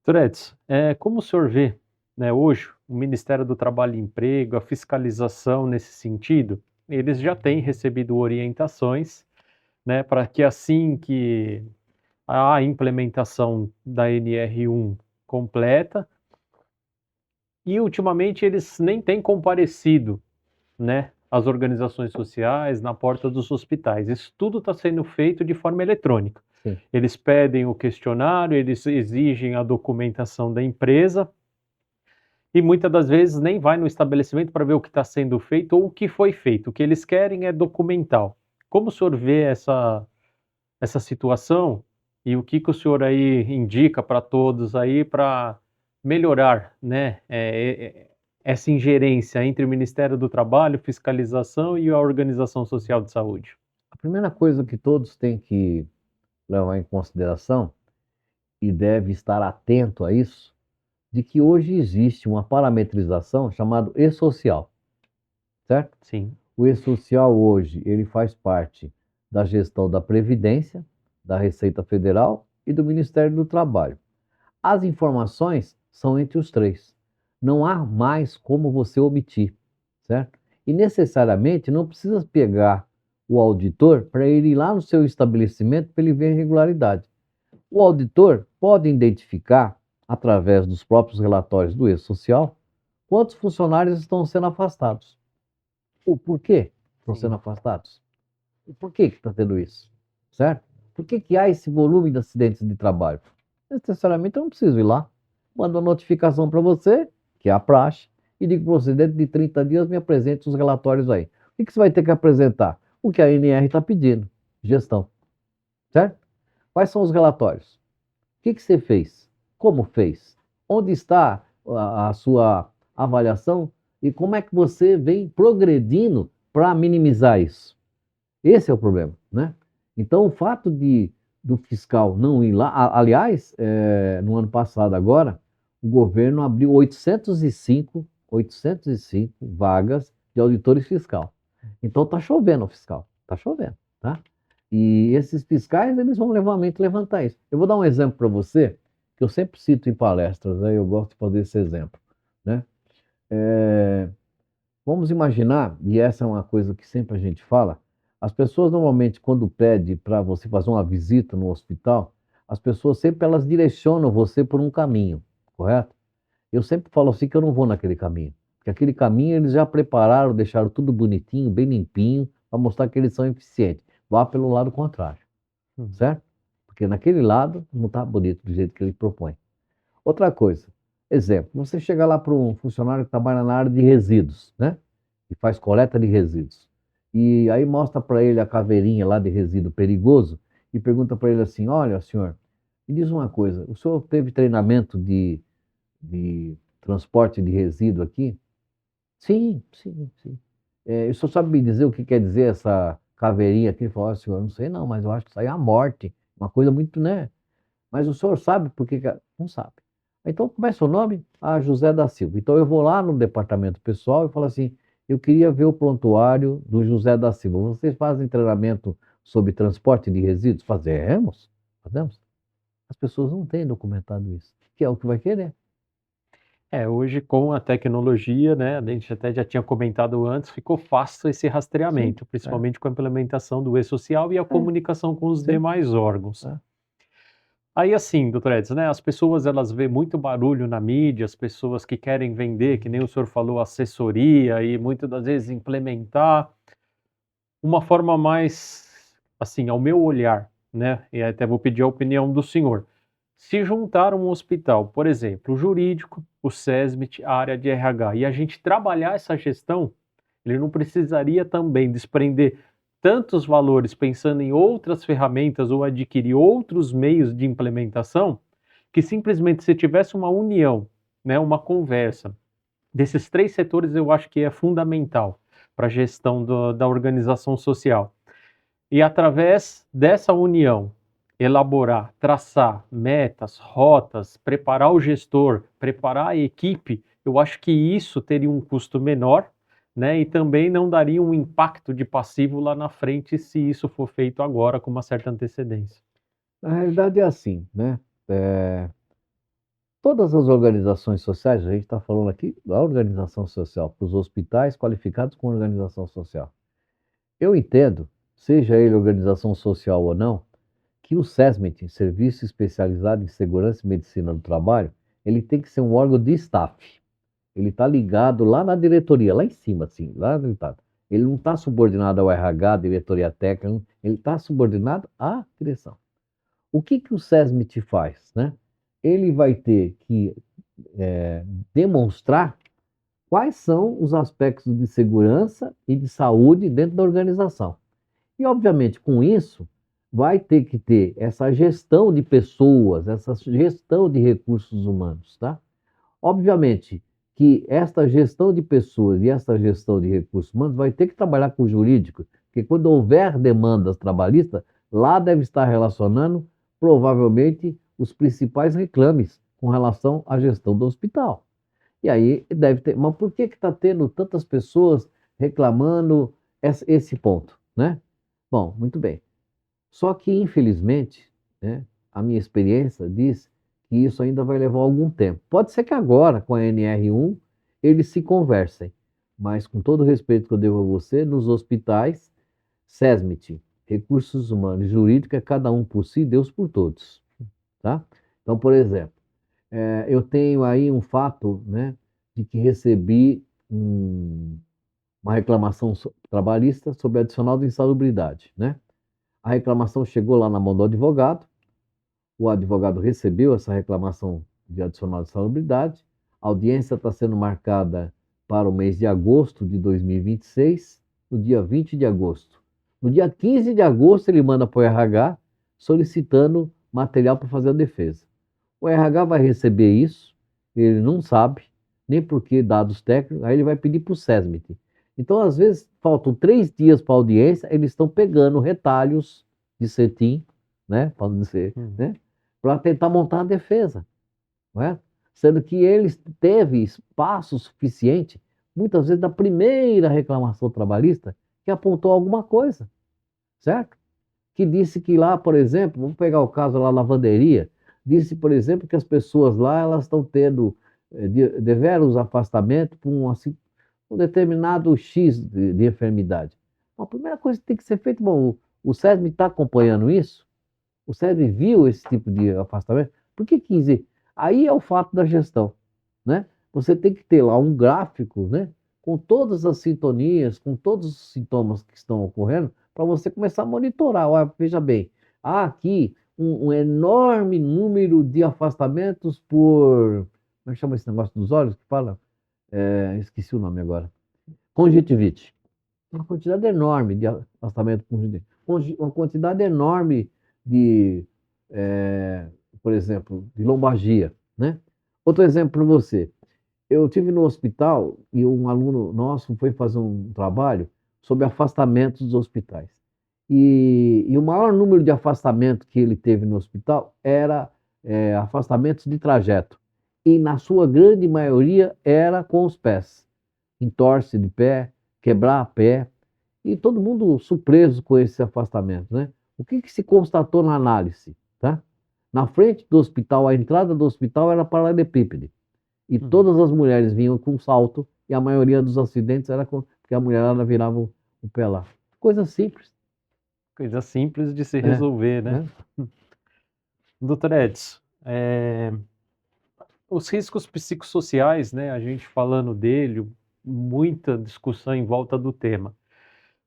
Edson, como o senhor vê, né, hoje, o Ministério do Trabalho e Emprego, a fiscalização nesse sentido, eles já têm recebido orientações, né, para que assim que a implementação da NR1 completa, e ultimamente eles nem têm comparecido, né, as organizações sociais na porta dos hospitais. Isso tudo está sendo feito de forma eletrônica.
Sim.
Eles pedem o questionário, eles exigem a documentação da empresa e muitas das vezes nem vai no estabelecimento para ver o que está sendo feito ou o que foi feito. O que eles querem é documental. Como o senhor vê essa situação e o que o senhor aí indica para todos aí para melhorar, né, essa ingerência entre o Ministério do Trabalho, fiscalização e a Organização Social de Saúde?
A primeira coisa que todos têm que levar em consideração e deve estar atento a isso, de que hoje existe uma parametrização chamada E-Social, certo?
Sim.
O E-Social hoje, ele faz parte da gestão da Previdência, da Receita Federal e do Ministério do Trabalho. As informações são entre os três. Não há mais como você omitir, certo? E necessariamente não precisa pegar o auditor para ele ir lá no seu estabelecimento para ele ver a irregularidade. O auditor pode identificar, através dos próprios relatórios do E-Social, quantos funcionários estão sendo afastados. O porquê estão sendo afastados. E por que está tendo isso? Certo? Por que há esse volume de acidentes de trabalho? Necessariamente eu não preciso ir lá. Mando uma notificação para você, que é a praxe, e digo para você, dentro de 30 dias me apresente os relatórios aí. O que você vai ter que apresentar? O que a ANR está pedindo. Gestão. Certo? Quais são os relatórios? O que você fez? Como fez? Onde está a sua avaliação? E como é que você vem progredindo para minimizar isso? Esse é o problema, né? Então, o fato do fiscal não ir lá... Aliás, no ano passado agora, o governo abriu 805 vagas de auditores fiscal. Então, está chovendo o fiscal. Está chovendo, tá? E esses fiscais, eles vão levantar isso. Eu vou dar um exemplo para você, que eu sempre cito em palestras, né? Eu gosto de fazer esse exemplo, né? Vamos imaginar, e essa é uma coisa que sempre a gente fala, as pessoas normalmente quando pedem para você fazer uma visita no hospital, as pessoas sempre elas direcionam você por um caminho, correto? Eu sempre falo assim que eu não vou naquele caminho, porque aquele caminho eles já prepararam, deixaram tudo bonitinho, bem limpinho, para mostrar que eles são eficientes. Vá pelo lado contrário,
Uhum.
certo? Porque naquele lado não está bonito do jeito que ele propõe. Outra coisa, exemplo, você chega lá para um funcionário que trabalha na área de resíduos, né? E faz coleta de resíduos. E aí mostra para ele a caveirinha lá de resíduo perigoso e pergunta para ele assim: olha, senhor, me diz uma coisa, o senhor teve treinamento de transporte de resíduo aqui? Sim, sim, sim. O senhor sabe me dizer o que quer dizer essa caveirinha aqui? Ele falou: olha, senhor, não sei não, mas eu acho que isso aí é a morte. Uma coisa muito, né? Mas o senhor sabe por que não sabe. Então, como é seu nome? Ah, José da Silva. Então, eu vou lá no departamento pessoal e falo assim: eu queria ver o prontuário do José da Silva. Vocês fazem treinamento sobre transporte de resíduos? Fazemos, fazemos. As pessoas não têm documentado isso, que é o que vai querer.
Hoje com a tecnologia, né, a gente até já tinha comentado antes, ficou fácil esse
Sim,
rastreamento, principalmente com a implementação do e-social e a
é,
comunicação com os
sim,
demais órgãos.
é.
Aí assim, doutor Edson, né, as pessoas elas vêem muito barulho na mídia, as pessoas que querem vender, que nem o senhor falou, assessoria e muitas das vezes implementar uma forma mais, assim, ao meu olhar, né, e até vou pedir a opinião do senhor. Se juntar um hospital, por exemplo, o jurídico, o SESMIT, a área de RH, e a gente trabalhar essa gestão, ele não precisaria também desprender tantos valores pensando em outras ferramentas ou adquirir outros meios de implementação, que simplesmente se tivesse uma união, né, uma conversa desses três setores, eu acho que é fundamental para a gestão da organização social. E através dessa união, elaborar, traçar metas, rotas, preparar o gestor, preparar a equipe, eu acho que isso teria um custo menor, né? E também não daria um impacto de passivo lá na frente se isso for feito agora com uma certa antecedência.
Na realidade é assim, né? Todas as organizações sociais, a gente está falando aqui da organização social, para os hospitais qualificados com organização social. Eu entendo, seja ele organização social ou não, que o SESMIT, Serviço Especializado em Segurança e Medicina do Trabalho, ele tem que ser um órgão de staff. Ele está ligado lá na diretoria, lá em cima, assim, lá no estado. Ele não está subordinado ao RH, diretoria técnica, ele está subordinado à direção. O que, que o SESMIT faz, né? Ele vai ter que demonstrar quais são os aspectos de segurança e de saúde dentro da organização. E, obviamente, com isso, vai ter que ter essa gestão de pessoas, essa gestão de recursos humanos, tá? Obviamente que esta gestão de pessoas e esta gestão de recursos humanos vai ter que trabalhar com o jurídico, porque quando houver demandas trabalhistas, lá deve estar relacionando provavelmente os principais reclames com relação à gestão do hospital. E aí deve ter, mas por que está tendo tantas pessoas reclamando esse ponto, né? Bom, muito bem. Só que, infelizmente, né, a minha experiência diz que isso ainda vai levar algum tempo. Pode ser que agora, com a NR1, eles se conversem, mas com todo o respeito que eu devo a você, nos hospitais, SESMIT, Recursos Humanos e Jurídico, é cada um por si, Deus por todos. Tá? Então, por exemplo, eu tenho aí um fato, né, de que recebi uma reclamação trabalhista sobre adicional de insalubridade, né? A reclamação chegou lá na mão do advogado, o advogado recebeu essa reclamação de adicional de salubridade, a audiência está sendo marcada para o mês de agosto de 2026, no dia 20 de agosto. No dia 15 de agosto, ele manda para o RH solicitando material para fazer a defesa. O RH vai receber isso, ele não sabe, nem porque dados técnicos, aí ele vai pedir para o SESMIT. Então, às vezes, faltam 3 dias para a audiência, eles estão pegando retalhos de cetim, né, para dizer, né, para tentar montar a defesa, não é? Sendo que eles teve espaço suficiente, muitas vezes, da primeira reclamação trabalhista, que apontou alguma coisa, certo? Que disse que lá, por exemplo, vamos pegar o caso lá da lavanderia, disse, por exemplo, que as pessoas lá elas estão tendo deveros afastamento por assim, um determinado X de enfermidade. Bom, a primeira coisa que tem que ser feita, bom, o SESM está acompanhando isso? O SESM viu esse tipo de afastamento? Por que 15? Aí é o fato da gestão, né? Você tem que ter lá um gráfico, né? com todas as sintonias, com todos os sintomas que estão ocorrendo, para você começar a monitorar. Olha, veja bem, há aqui um enorme número de afastamentos por. Como é que chama esse negócio dos olhos que fala? Esqueci o nome agora. Conjuntivite. Uma quantidade enorme de afastamento com conjuntivite. Uma quantidade enorme de, por exemplo, de lombalgia, né? Outro exemplo para você. Eu tive no hospital e um aluno nosso foi fazer um trabalho sobre afastamentos dos hospitais. E o maior número de afastamento que ele teve no hospital era afastamentos de trajeto. E na sua grande maioria era com os pés. Entorse de pé, quebrar pé. E todo mundo surpreso com esse afastamento, né? O que se constatou na análise, tá? Na frente do hospital, a entrada do hospital era paralelepípede. E todas as mulheres vinham com salto e a maioria dos acidentes era porque a mulherada virava o pé lá. Coisa simples.
Coisa simples de se resolver, né? Doutor Edson, os riscos psicossociais, né? A gente falando dele, muita discussão em volta do tema.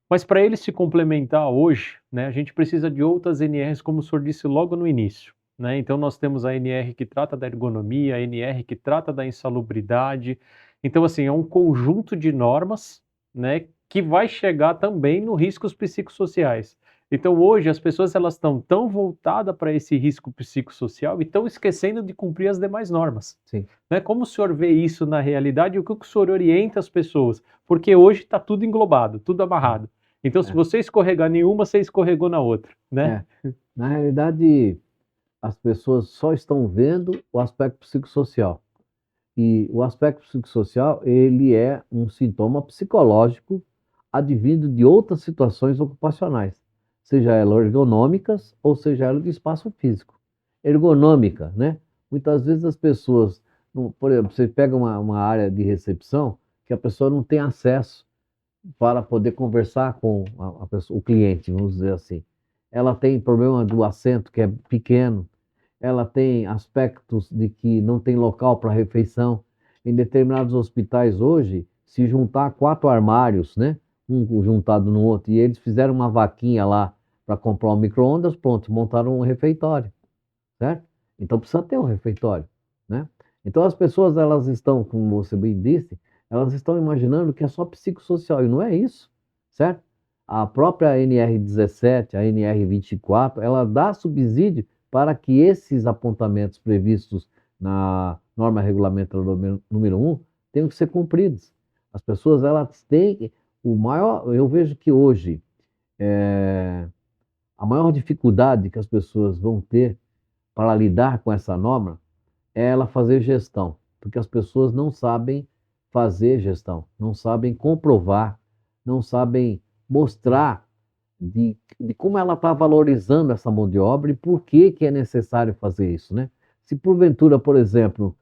Mas para ele se complementar hoje, né, a gente precisa de outras NRs, como o senhor disse logo no início. Né? Então, nós temos a NR que trata da ergonomia, a NR que trata da insalubridade. Então, assim, é um conjunto de normas, né, que vai chegar também nos riscos psicossociais. Então, hoje, as pessoas elas estão tão voltadas para esse risco psicossocial e estão esquecendo de cumprir as demais normas.
Sim.
Né? Como o senhor vê isso na realidade e o que o senhor orienta as pessoas? Porque hoje está tudo englobado, tudo amarrado. Então, se você escorregar nenhuma, você escorregou na outra, né?
Na realidade, as pessoas só estão vendo o aspecto psicossocial. E o aspecto psicossocial, ele é um sintoma psicológico advindo de outras situações ocupacionais, seja elas ergonômicas ou seja elas de espaço físico. Ergonômica, né? Muitas vezes as pessoas, por exemplo, você pega uma área de recepção que a pessoa não tem acesso para poder conversar com a pessoa, o cliente, vamos dizer assim. Ela tem problema do assento, que é pequeno, ela tem aspectos de que não tem local para refeição. Em determinados hospitais hoje, se juntar 4 armários, né, um juntado no outro, e eles fizeram uma vaquinha lá para comprar um micro-ondas, pronto, montaram um refeitório, certo? Então precisa ter um refeitório, né? Então as pessoas, elas estão, como você bem disse, elas estão imaginando que é só psicossocial, e não é isso, certo? A própria NR17, a NR24, ela dá subsídio para que esses apontamentos previstos na norma regulamentar número 1 tenham que ser cumpridos. As pessoas, elas têm, eu vejo que hoje, a maior dificuldade que as pessoas vão ter para lidar com essa norma é ela fazer gestão, porque as pessoas não sabem fazer gestão, não sabem comprovar, não sabem mostrar de como ela está valorizando essa mão de obra e por que é necessário fazer isso, né? Se porventura, por exemplo,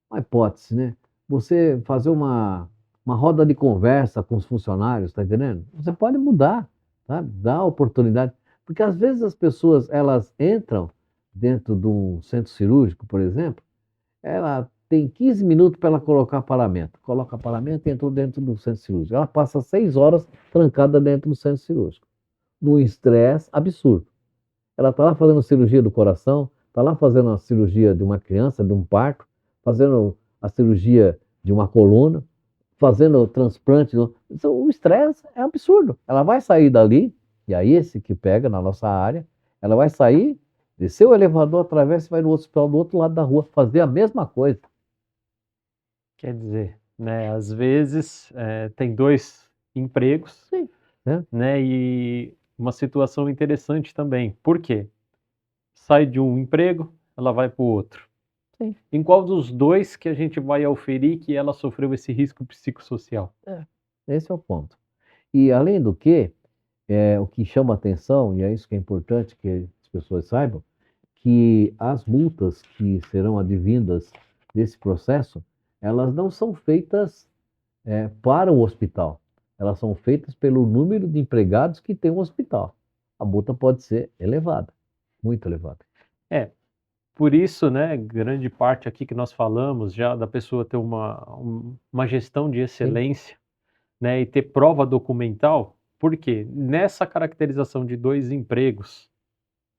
uma hipótese, né? Você fazer uma roda de conversa com os funcionários, tá entendendo? Você pode mudar, tá? Dar oportunidade, porque às vezes as pessoas, elas entram dentro de um centro cirúrgico, por exemplo, ela tem 15 minutos para ela colocar paramento. Coloca paramento e entrou dentro do centro cirúrgico. Ela passa 6 horas trancada dentro do centro cirúrgico. Num estresse absurdo. Ela está lá fazendo cirurgia do coração, está lá fazendo a cirurgia de uma criança, de um parto, fazendo a cirurgia de uma coluna, fazendo o transplante. Então, o estresse é absurdo. Ela vai sair dali, e aí esse que pega na nossa área, ela vai sair, descer o elevador, atravessa e vai no hospital do outro lado da rua fazer a mesma coisa.
Quer dizer, né, às vezes tem 2 empregos,
Sim.
né, e uma situação interessante também. Por quê? Sai de um emprego, ela vai para o outro.
Sim.
Em qual dos 2 que a gente vai auferir que ela sofreu esse risco psicossocial?
Esse é o ponto. E além do que, o que chama atenção, e é isso que é importante que as pessoas saibam, que as multas que serão advindas desse processo, elas não são feitas para o hospital. Elas são feitas pelo número de empregados que tem o hospital. A multa pode ser elevada, muito elevada.
por isso, né, grande parte aqui que nós falamos já da pessoa ter uma gestão de
Sim,
excelência, né, e ter prova documental, por quê? Nessa caracterização de 2 empregos,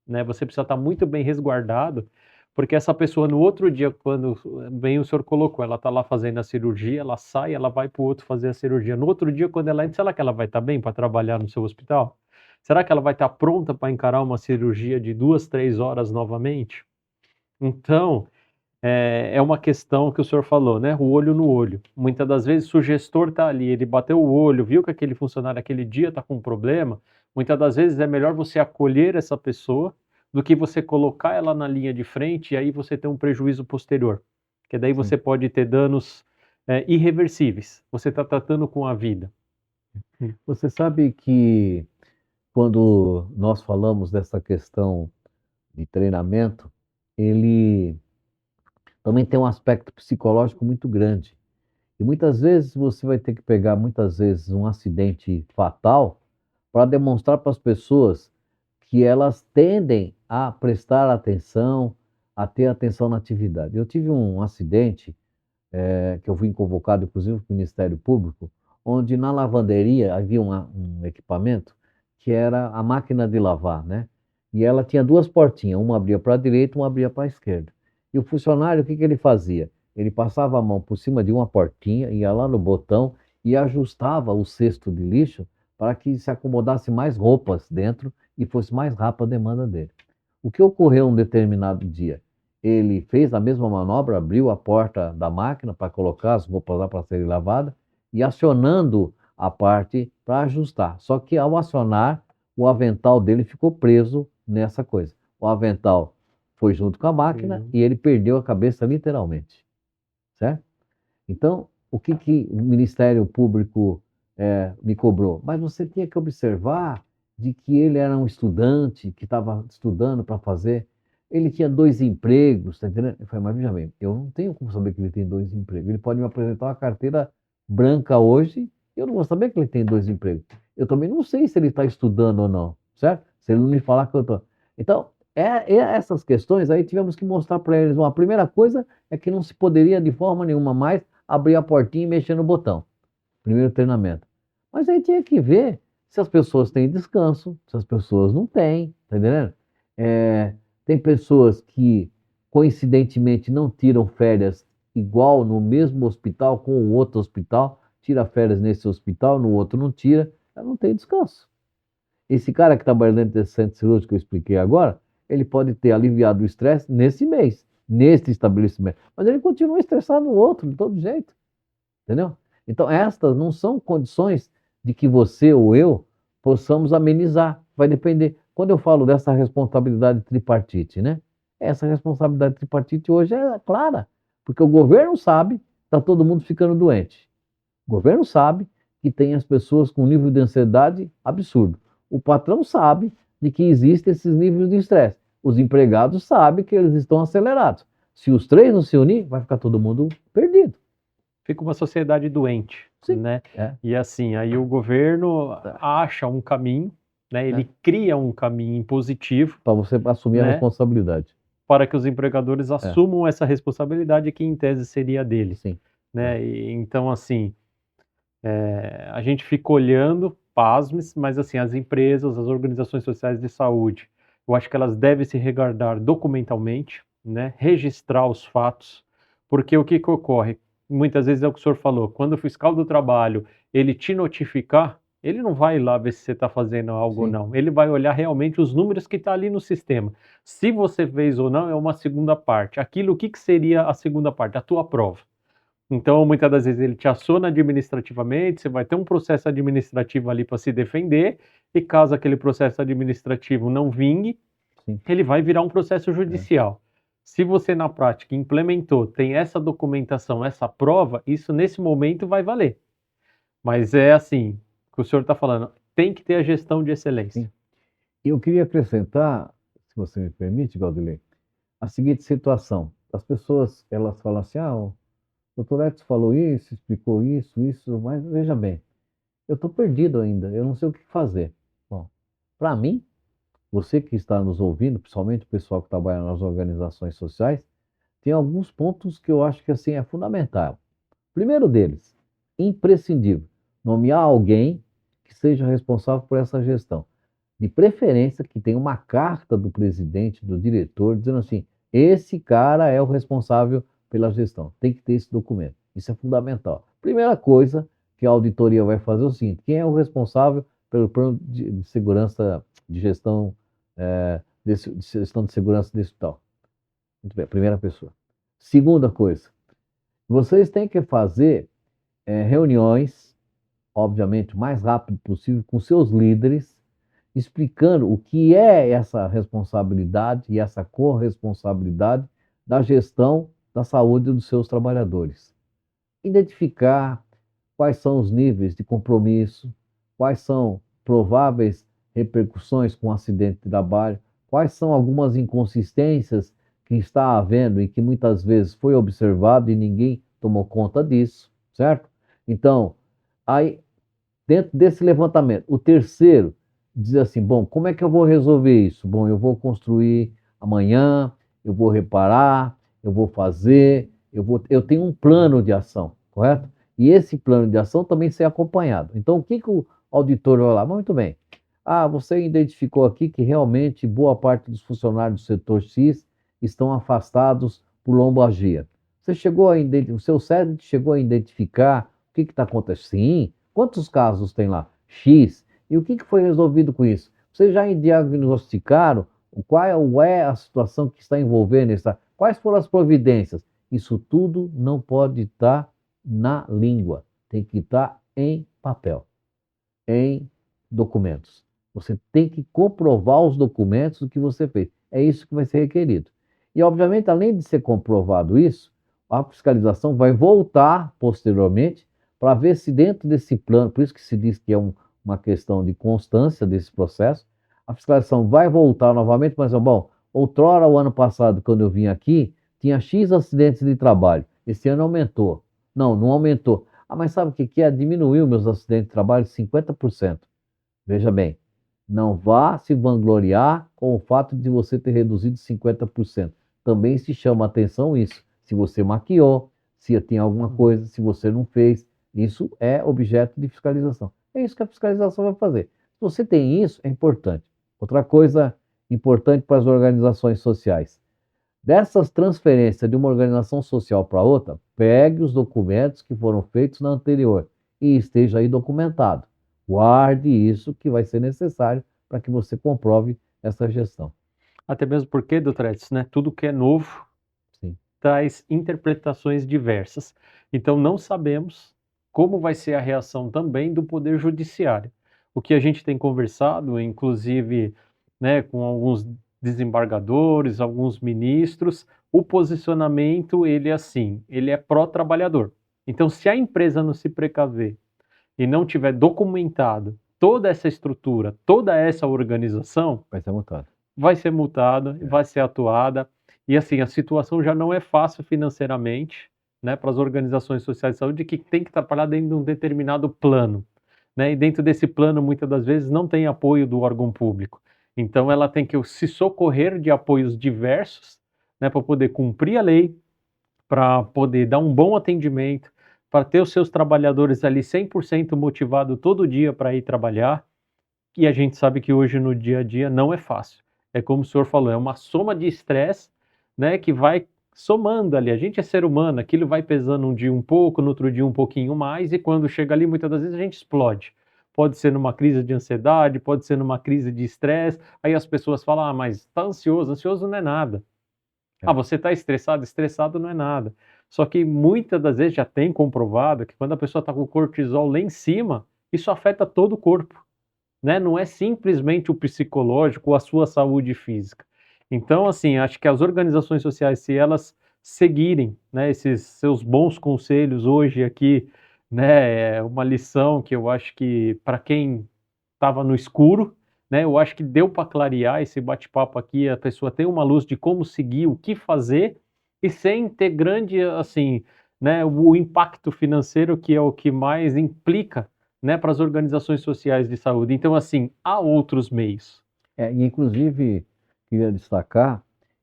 né, você precisa estar muito bem resguardado, porque essa pessoa no outro dia, quando bem o senhor colocou, ela está lá fazendo a cirurgia, ela sai, ela vai para o outro fazer a cirurgia. No outro dia, quando ela entra, será que ela vai estar bem para trabalhar no seu hospital? Será que ela vai estar pronta para encarar uma cirurgia de 2, 3 horas novamente? Então, é uma questão que o senhor falou, né, o olho no olho. Muitas das vezes o gestor está ali, ele bateu o olho, viu que aquele funcionário aquele dia está com um problema, muitas das vezes é melhor você acolher essa pessoa, do que você colocar ela na linha de frente e aí você ter um prejuízo posterior, porque daí
sim.
você pode ter danos, irreversíveis, você está tratando com a vida.
Você sabe que quando nós falamos dessa questão de treinamento, ele também tem um aspecto psicológico muito grande. E muitas vezes você vai ter que pegar, muitas vezes, um acidente fatal para demonstrar para as pessoas que elas tendem a prestar atenção, a ter atenção na atividade. Eu tive um acidente, que eu fui convocado, inclusive, para o Ministério Público, onde na lavanderia havia um equipamento que era a máquina de lavar, né? E ela tinha duas portinhas, uma abria para a direita, uma abria para a esquerda. E o funcionário, o que que ele fazia? Ele passava a mão por cima de uma portinha, ia lá no botão e ajustava o cesto de lixo para que se acomodasse mais roupas dentro e fosse mais rápida a demanda dele. O que ocorreu um determinado dia? Ele fez a mesma manobra, abriu a porta da máquina para colocar as roupas lá para serem lavadas e acionando a parte para ajustar. Só que ao acionar, o avental dele ficou preso nessa coisa. O avental foi junto com a máquina
Uhum.
e ele perdeu a cabeça literalmente, certo? Então, o que que o Ministério Público me cobrou? Mas você tinha que observar de que ele era um estudante que estava estudando para fazer. Ele tinha dois empregos, tá entendendo? Eu falei, mas veja bem, eu não tenho como saber que ele tem dois empregos. Ele pode me apresentar uma carteira branca hoje, eu não vou saber que ele tem dois empregos. Eu também não sei se ele está estudando ou não, certo? Se ele não me falar que eu estou. Então, essas questões aí tivemos que mostrar para eles. Uma primeira coisa é que não se poderia de forma nenhuma mais abrir a portinha e mexer no botão. Primeiro treinamento. Mas aí tinha que ver se as pessoas têm descanso, se as pessoas não têm, tá entendendo? É, tem pessoas que, coincidentemente, não tiram férias igual no mesmo hospital com o outro hospital, tira férias nesse hospital, no outro não tira, ela não tem descanso. Esse cara que trabalha dentro desse centro cirúrgico que eu expliquei agora, ele pode ter aliviado o estresse nesse mês, nesse estabelecimento, mas ele continua estressado no outro, de todo jeito. Entendeu? Então, estas não são condições de que você ou eu possamos amenizar. Vai depender. Quando eu falo dessa responsabilidade tripartite, né? Essa responsabilidade tripartite hoje é clara, porque o governo sabe, está todo mundo ficando doente. O governo sabe que tem as pessoas com nível de ansiedade absurdo. O patrão sabe de que existem esses níveis de estresse. Os empregados sabem que eles estão acelerados. Se os três não se unir, vai ficar todo mundo perdido.
Fica uma sociedade doente,
Sim.
né.
É,
E assim, aí o governo
tá.
acha um caminho, né,
É.
ele cria um caminho impositivo,
Para você assumir a
né,
responsabilidade.
para que os empregadores
É,
assumam essa responsabilidade que em tese seria dele,
sim. É,
né. E então assim, a gente fica olhando, pasmes, mas assim, as empresas, as organizações sociais de saúde, eu acho que elas devem se resguardar documentalmente, né, registrar os fatos, porque o que que ocorre? Muitas vezes é o que o senhor falou, quando o fiscal do trabalho, ele te notificar, ele não vai lá ver se você está fazendo algo ou
sim.
não, ele vai olhar realmente os números que está ali no sistema. Se você fez ou não é uma segunda parte. Aquilo, o que que seria a segunda parte? A tua prova. Então, muitas das vezes ele te aciona administrativamente, você vai ter um processo administrativo ali para se defender, e caso aquele processo administrativo não vingue,
Sim.
ele vai virar um processo
É.
judicial. Se você na prática implementou, tem essa documentação, essa prova, isso nesse momento vai valer. Mas é assim, o que o senhor está falando, tem que ter a gestão de excelência.
Sim. Eu queria acrescentar, se você me permite, Galdilei, a seguinte situação. As pessoas, elas falam assim, o doutor Edson falou isso, explicou isso, mas veja bem, eu estou perdido ainda, eu não sei o que fazer. Bom, para mim, você que está nos ouvindo, principalmente o pessoal que trabalha nas organizações sociais, tem alguns pontos que eu acho que assim é fundamental. Primeiro deles, imprescindível, nomear alguém que seja responsável por essa gestão. De preferência que tenha uma carta do presidente, do diretor, dizendo assim: esse cara é o responsável pela gestão. Tem que ter esse documento. Isso é fundamental. Primeira coisa que a auditoria vai fazer é o seguinte: quem é o responsável pelo plano de segurança, de gestão, de gestão de segurança desse hospital? Muito bem, primeira pessoa. Segunda coisa, vocês têm que fazer reuniões, obviamente, o mais rápido possível, com seus líderes, explicando o que é essa responsabilidade e essa corresponsabilidade da gestão da saúde dos seus trabalhadores. Identificar quais são os níveis de compromisso, quais são prováveis repercussões com o acidente de trabalho, quais são algumas inconsistências que está havendo e que muitas vezes foi observado e ninguém tomou conta disso, certo? Então, aí, dentro desse levantamento, o terceiro diz assim: bom, como é que eu vou resolver isso? Bom, eu vou construir amanhã, eu vou reparar, eu vou fazer, eu tenho um plano de ação, correto? E esse plano de ação também ser acompanhado. Então, o que o auditor vai lá? Muito bem. Ah, você identificou aqui que realmente boa parte dos funcionários do setor X estão afastados por lombalgia. Você chegou a o seu cérebro chegou a identificar o que está acontecendo? Sim. Quantos casos tem lá? X. E o que foi resolvido com isso? Vocês já diagnosticaram qual é a situação que está envolvendo essa? Quais foram as providências? Isso tudo não pode estar na língua, tem que estar em papel, em documentos. Você tem que comprovar os documentos do que você fez. É isso que vai ser requerido. E, obviamente, além de ser comprovado isso, a fiscalização vai voltar posteriormente para ver se dentro desse plano, por isso que se diz que é uma questão de constância desse processo, a fiscalização vai voltar novamente, mas, bom, outrora, o ano passado, quando eu vim aqui, tinha X acidentes de trabalho. Esse ano aumentou. Não, não aumentou. Ah, mas sabe o que é? Diminuiu meus acidentes de trabalho 50%. Veja bem, não vá se vangloriar com o fato de você ter reduzido 50%. Também se chama atenção isso. Se você maquiou, se tem alguma coisa, se você não fez, isso é objeto de fiscalização. É isso que a fiscalização vai fazer. Se você tem isso, é importante. Outra coisa importante para as organizações sociais. Dessas transferências de uma organização social para outra, pegue os documentos que foram feitos na anterior e esteja aí documentado. Guarde isso que vai ser necessário para que você comprove essa gestão.
Até mesmo porque, doutor Edson, né, tudo que é novo
Sim.
traz interpretações diversas. Então, não sabemos como vai ser a reação também do Poder Judiciário. O que a gente tem conversado, inclusive, né, com alguns desembargadores, alguns ministros, o posicionamento, ele é assim, ele é pró-trabalhador. Então, se a empresa não se precaver e não tiver documentado toda essa estrutura, toda essa organização,
Vai ser multado.
vai ser multada, vai ser atuada. E assim, a situação já não é fácil financeiramente, né, para as organizações sociais de saúde que tem que trabalhar dentro de um determinado plano, né? E dentro desse plano, muitas das vezes, não tem apoio do órgão público. Então ela tem que se socorrer de apoios diversos, né, para poder cumprir a lei, para poder dar um bom atendimento, para ter os seus trabalhadores ali 100% motivado todo dia para ir trabalhar. E a gente sabe que hoje no dia a dia não é fácil. É como o senhor falou, é uma soma de estresse, né, que vai somando ali. A gente é ser humano, aquilo vai pesando um dia um pouco, no outro dia um pouquinho mais, e quando chega ali, muitas das vezes a gente explode. Pode ser numa crise de ansiedade, pode ser numa crise de estresse. Aí as pessoas falam: ah, mas está ansioso, ansioso não é nada. Ah, você está estressado, estressado não é nada. Só que muitas das vezes já tem comprovado que quando a pessoa está com o cortisol lá em cima, isso afeta todo o corpo, né? Não é simplesmente o psicológico ou a sua saúde física. Então, assim, acho que as organizações sociais, se elas seguirem, né, esses seus bons conselhos hoje aqui, né, é uma lição que eu acho que para quem estava no escuro, né, eu acho que deu para clarear esse bate-papo aqui, a pessoa tem uma luz de como seguir, o que fazer, e sem ter grande, assim, né, o impacto financeiro que é o que mais implica, né, para as organizações sociais de saúde. Então, assim, há outros meios.
E inclusive, queria destacar,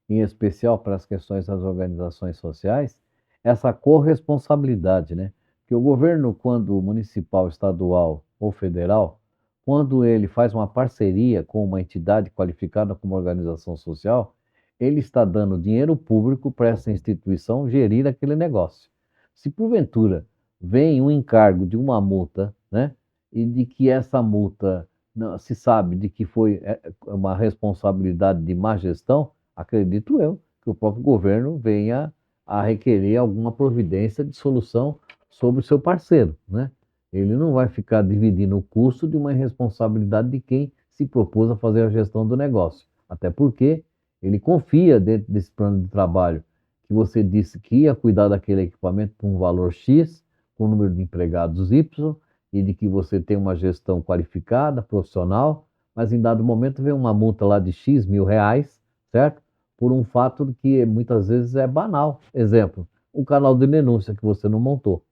em especial para as questões das organizações sociais, essa corresponsabilidade, né? Que o governo, quando municipal, estadual ou federal, quando ele faz uma parceria com uma entidade qualificada como organização social, ele está dando dinheiro público para essa instituição gerir aquele negócio. Se porventura vem um encargo de uma multa, né? E de que essa multa não, se sabe de que foi uma responsabilidade de má gestão, acredito eu que o próprio governo venha a requerer alguma providência de solução sobre o seu parceiro, né? Ele não vai ficar dividindo o custo de uma irresponsabilidade de quem se propôs a fazer a gestão do negócio. Até porque ele confia dentro desse plano de trabalho que você disse que ia cuidar daquele equipamento por um valor X, com o número de empregados Y, e de que você tem uma gestão qualificada, profissional, mas em dado momento vem uma multa lá de X mil reais, certo? Por um fato que muitas vezes é banal. Exemplo, um canal de denúncia que você não montou,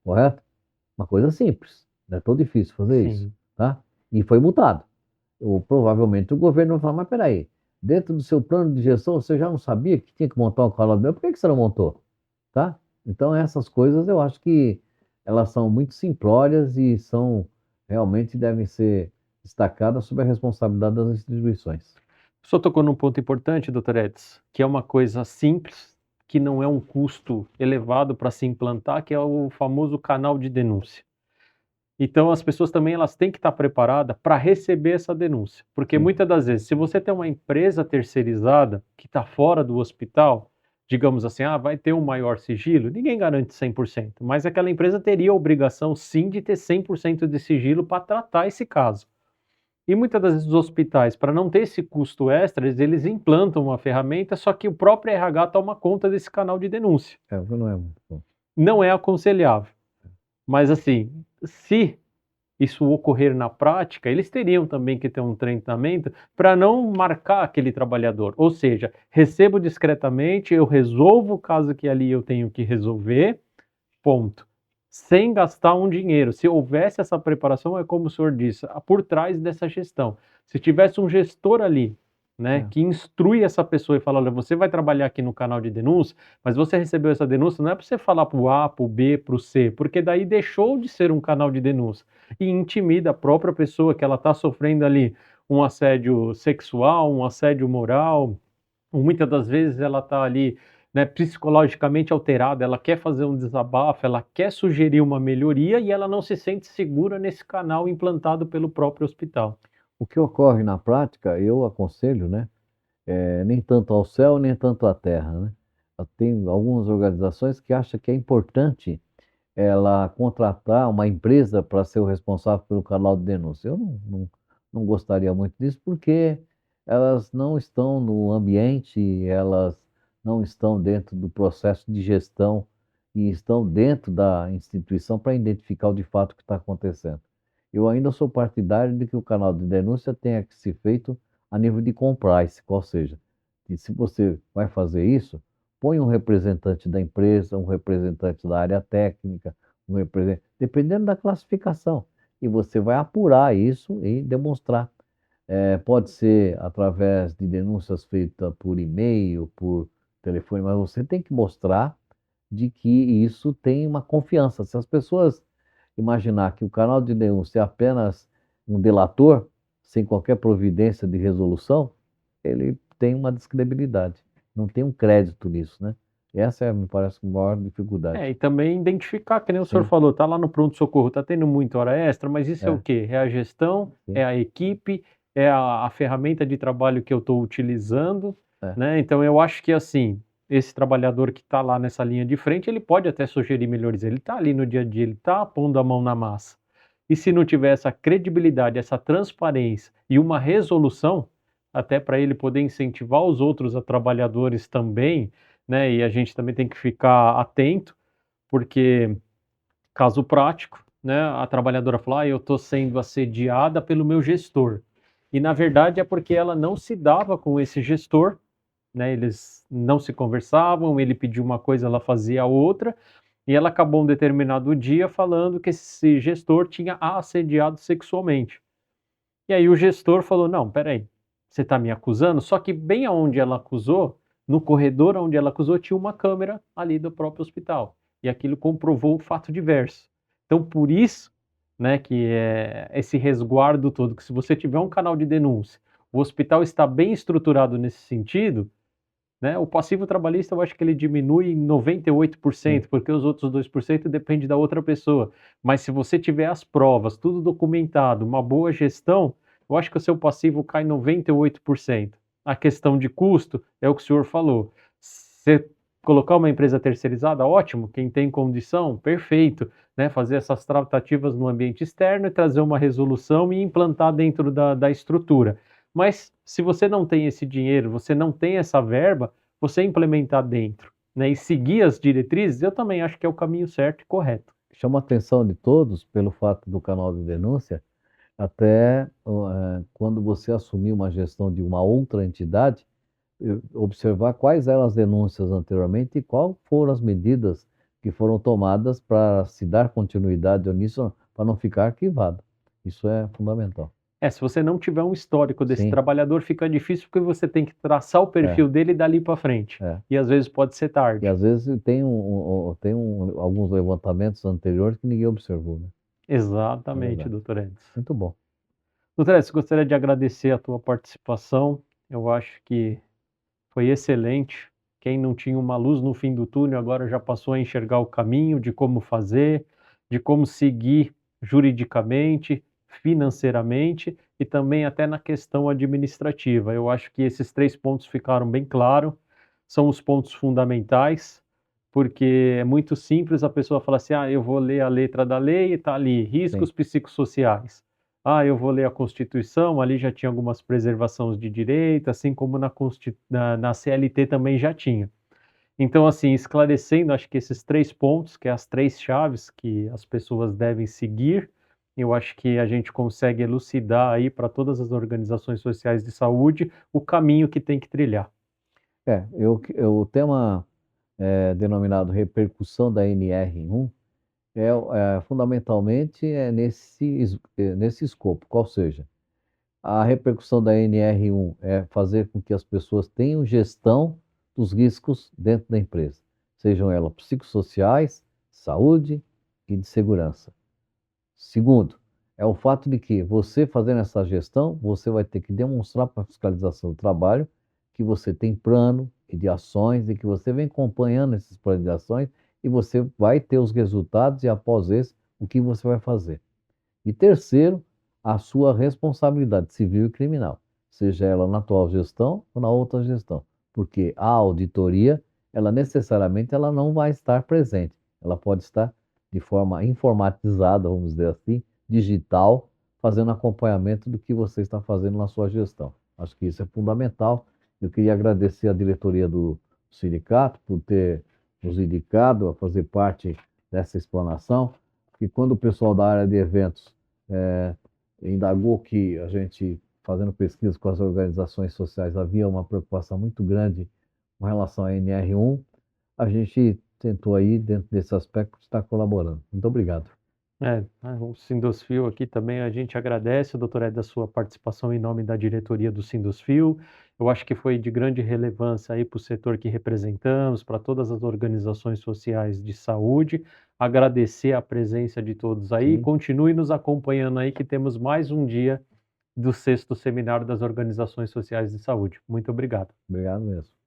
correto? Uma coisa simples, não é tão difícil fazer isso,
Sim.
tá? E foi multado. Ou provavelmente o governo vai falar, mas peraí, dentro do seu plano de gestão você já não sabia que tinha que montar um canal de denúncia, por que você não montou? Tá? Então essas coisas eu acho que elas são muito simplórias e são realmente devem ser destacadas sob a responsabilidade das instituições.
O senhor tocou num ponto importante, doutor Edson, que é uma coisa simples, que não é um custo elevado para se implantar, que é o famoso canal de denúncia. Então as pessoas também elas têm que estar preparadas para receber essa denúncia, porque
Sim,
muitas das vezes, se você tem uma empresa terceirizada que está fora do hospital, digamos assim, vai ter um maior sigilo, ninguém garante 100%, mas aquela empresa teria a obrigação sim de ter 100% de sigilo para tratar esse caso. E muitas das vezes os hospitais, para não ter esse custo extra, eles implantam uma ferramenta, só que o próprio RH toma conta desse canal de denúncia.
não é muito bom.
Não é aconselhável. Mas assim, se isso ocorrer na prática, eles teriam também que ter um treinamento para não marcar aquele trabalhador. Ou seja, recebo discretamente, eu resolvo o caso que ali eu tenho que resolver, ponto. Sem gastar um dinheiro. Se houvesse essa preparação, é como o senhor disse, por trás dessa gestão. Se tivesse um gestor ali, né,
É,
que instrui essa pessoa e fala, olha, você vai trabalhar aqui no canal de denúncia, mas você recebeu essa denúncia, não é para você falar para o A, para o B, para o C, porque daí deixou de ser um canal de denúncia e intimida a própria pessoa que ela está sofrendo ali um assédio sexual, um assédio moral, muitas das vezes ela está ali, né, psicologicamente alterada, ela quer fazer um desabafo, ela quer sugerir uma melhoria e ela não se sente segura nesse canal implantado pelo próprio hospital.
o que ocorre na prática, eu aconselho, né? Nem tanto ao céu, nem tanto à terra, né? Tem algumas organizações que acham que é importante ela contratar uma empresa para ser o responsável pelo canal de denúncia. Eu não gostaria muito disso, porque elas não estão no ambiente, elas não estão dentro do processo de gestão e estão dentro da instituição para identificar o de fato que está acontecendo. Eu ainda sou partidário de que o canal de denúncia tenha que ser feito a nível de compliance, qual seja, que se você vai fazer isso, põe um representante da empresa, um representante da área técnica, dependendo da classificação. E você vai apurar isso e demonstrar. Pode ser através de denúncias feitas por e-mail, por telefone, mas você tem que mostrar de que isso tem uma confiança. Se as pessoas imaginar que o canal de denúncia é apenas um delator, sem qualquer providência de resolução, ele tem uma descredibilidade. Não tem um crédito nisso, né? Essa é, me parece, a maior dificuldade.
E também identificar, que nem o senhor
Sim,
falou, tá lá no pronto-socorro, tá tendo muita hora extra, mas isso é o
é,
quê? É a gestão, é
sim,
a equipe, é a ferramenta de trabalho que eu estou utilizando,
é,
né? Então eu acho que assim, esse trabalhador que está lá nessa linha de frente, ele pode até sugerir melhorias, ele está ali no dia a dia, ele está pondo a mão na massa. E se não tiver essa credibilidade, essa transparência e uma resolução, até para ele poder incentivar os outros a trabalhadores também, né? E a gente também tem que ficar atento, porque, caso prático, né, a trabalhadora fala: eu estou sendo assediada pelo meu gestor. E na verdade é porque ela não se dava com esse gestor, né, eles não se conversavam, ele pediu uma coisa, ela fazia outra, e ela acabou um determinado dia falando que esse gestor tinha a assediado sexualmente. E aí o gestor falou: não, peraí. Você está me acusando? Só que bem aonde ela acusou, no corredor onde ela acusou, tinha uma câmera ali do próprio hospital. E aquilo comprovou o fato diverso. Então, por isso, né, que é esse resguardo todo, que se você tiver um canal de denúncia, o hospital está bem estruturado nesse sentido, né, o passivo trabalhista eu acho que ele diminui em
Sim.
98%, porque os outros 2% depende da outra pessoa. Mas se você tiver as provas, tudo documentado, uma boa gestão, eu acho que o seu passivo cai 98%. A questão de custo é o que o senhor falou. Você colocar uma empresa terceirizada, ótimo, quem tem condição, perfeito, né, fazer essas tratativas no ambiente externo e trazer uma resolução e implantar dentro da estrutura. Mas se você não tem esse dinheiro, você não tem essa verba, você implementar dentro, né, e seguir as diretrizes, eu também acho que é o caminho certo e correto.
Chama a atenção de todos pelo fato do canal de denúncia, até quando você assumir uma gestão de uma outra entidade, observar quais eram as denúncias anteriormente e quais foram as medidas que foram tomadas para se dar continuidade nisso, para não ficar arquivado. Isso é fundamental.
É, se você não tiver um histórico desse
Sim,
trabalhador, fica difícil porque você tem que traçar o
é,
perfil dele dali para frente.
é.
E às vezes pode ser
E
tarde.
às vezes alguns levantamentos anteriores que ninguém observou, né? É
Exatamente,
verdade.
doutor Edson.
Muito bom.
Doutor Edson, gostaria de agradecer a tua participação. Eu acho que foi excelente. Quem não tinha uma luz no fim do túnel agora já passou a enxergar o caminho de como fazer, de como seguir juridicamente, financeiramente e também até na questão administrativa. Eu acho que esses 3 pontos ficaram bem claro, são os pontos fundamentais, porque é muito simples a pessoa falar assim: "Ah, eu vou ler a letra da lei e está ali,
Sim.
riscos psicossociais". Ah, eu vou ler a Constituição, ali já tinha algumas preservações de direito, assim como na CLT também já tinha. Então, assim, esclarecendo, acho que esses 3 pontos, que é as 3 chaves que as pessoas devem seguir, eu acho que a gente consegue elucidar aí para todas as organizações sociais de saúde o caminho que tem que trilhar.
O tema denominado repercussão da NR1 fundamentalmente nesse escopo, qual seja, a repercussão da NR1 é fazer com que as pessoas tenham gestão dos riscos dentro da empresa, sejam elas psicossociais, saúde e de segurança. Segundo, é o fato de que você fazendo essa gestão, você vai ter que demonstrar para a fiscalização do trabalho que você tem plano e de ações e que você vem acompanhando esses planos de ações e você vai ter os resultados e após esse, o que você vai fazer. E terceiro, a sua responsabilidade civil e criminal, seja ela na atual gestão ou na outra gestão, porque a auditoria, ela necessariamente ela não vai estar presente, ela pode estar de forma informatizada, vamos dizer assim, digital, fazendo acompanhamento do que você está fazendo na sua gestão. Acho que isso é fundamental. Eu queria agradecer à diretoria do sindicato por ter nos indicado a fazer parte dessa explanação, que quando o pessoal da área de eventos é, indagou que a gente, fazendo pesquisa com as organizações sociais, havia uma preocupação muito grande com relação à NR1, a gente tentou aí, dentro desse aspecto, estar colaborando. Muito obrigado.
O Sindosfil aqui também a gente agradece, doutor Ed, a sua participação em nome da diretoria do Sindosfil. Eu acho que foi de grande relevância aí para o setor que representamos, para todas as organizações sociais de saúde. Agradecer a presença de todos aí.
Sim,
Continue nos acompanhando aí, que temos mais um dia do sexto seminário das organizações sociais de saúde. Muito obrigado.
obrigado mesmo.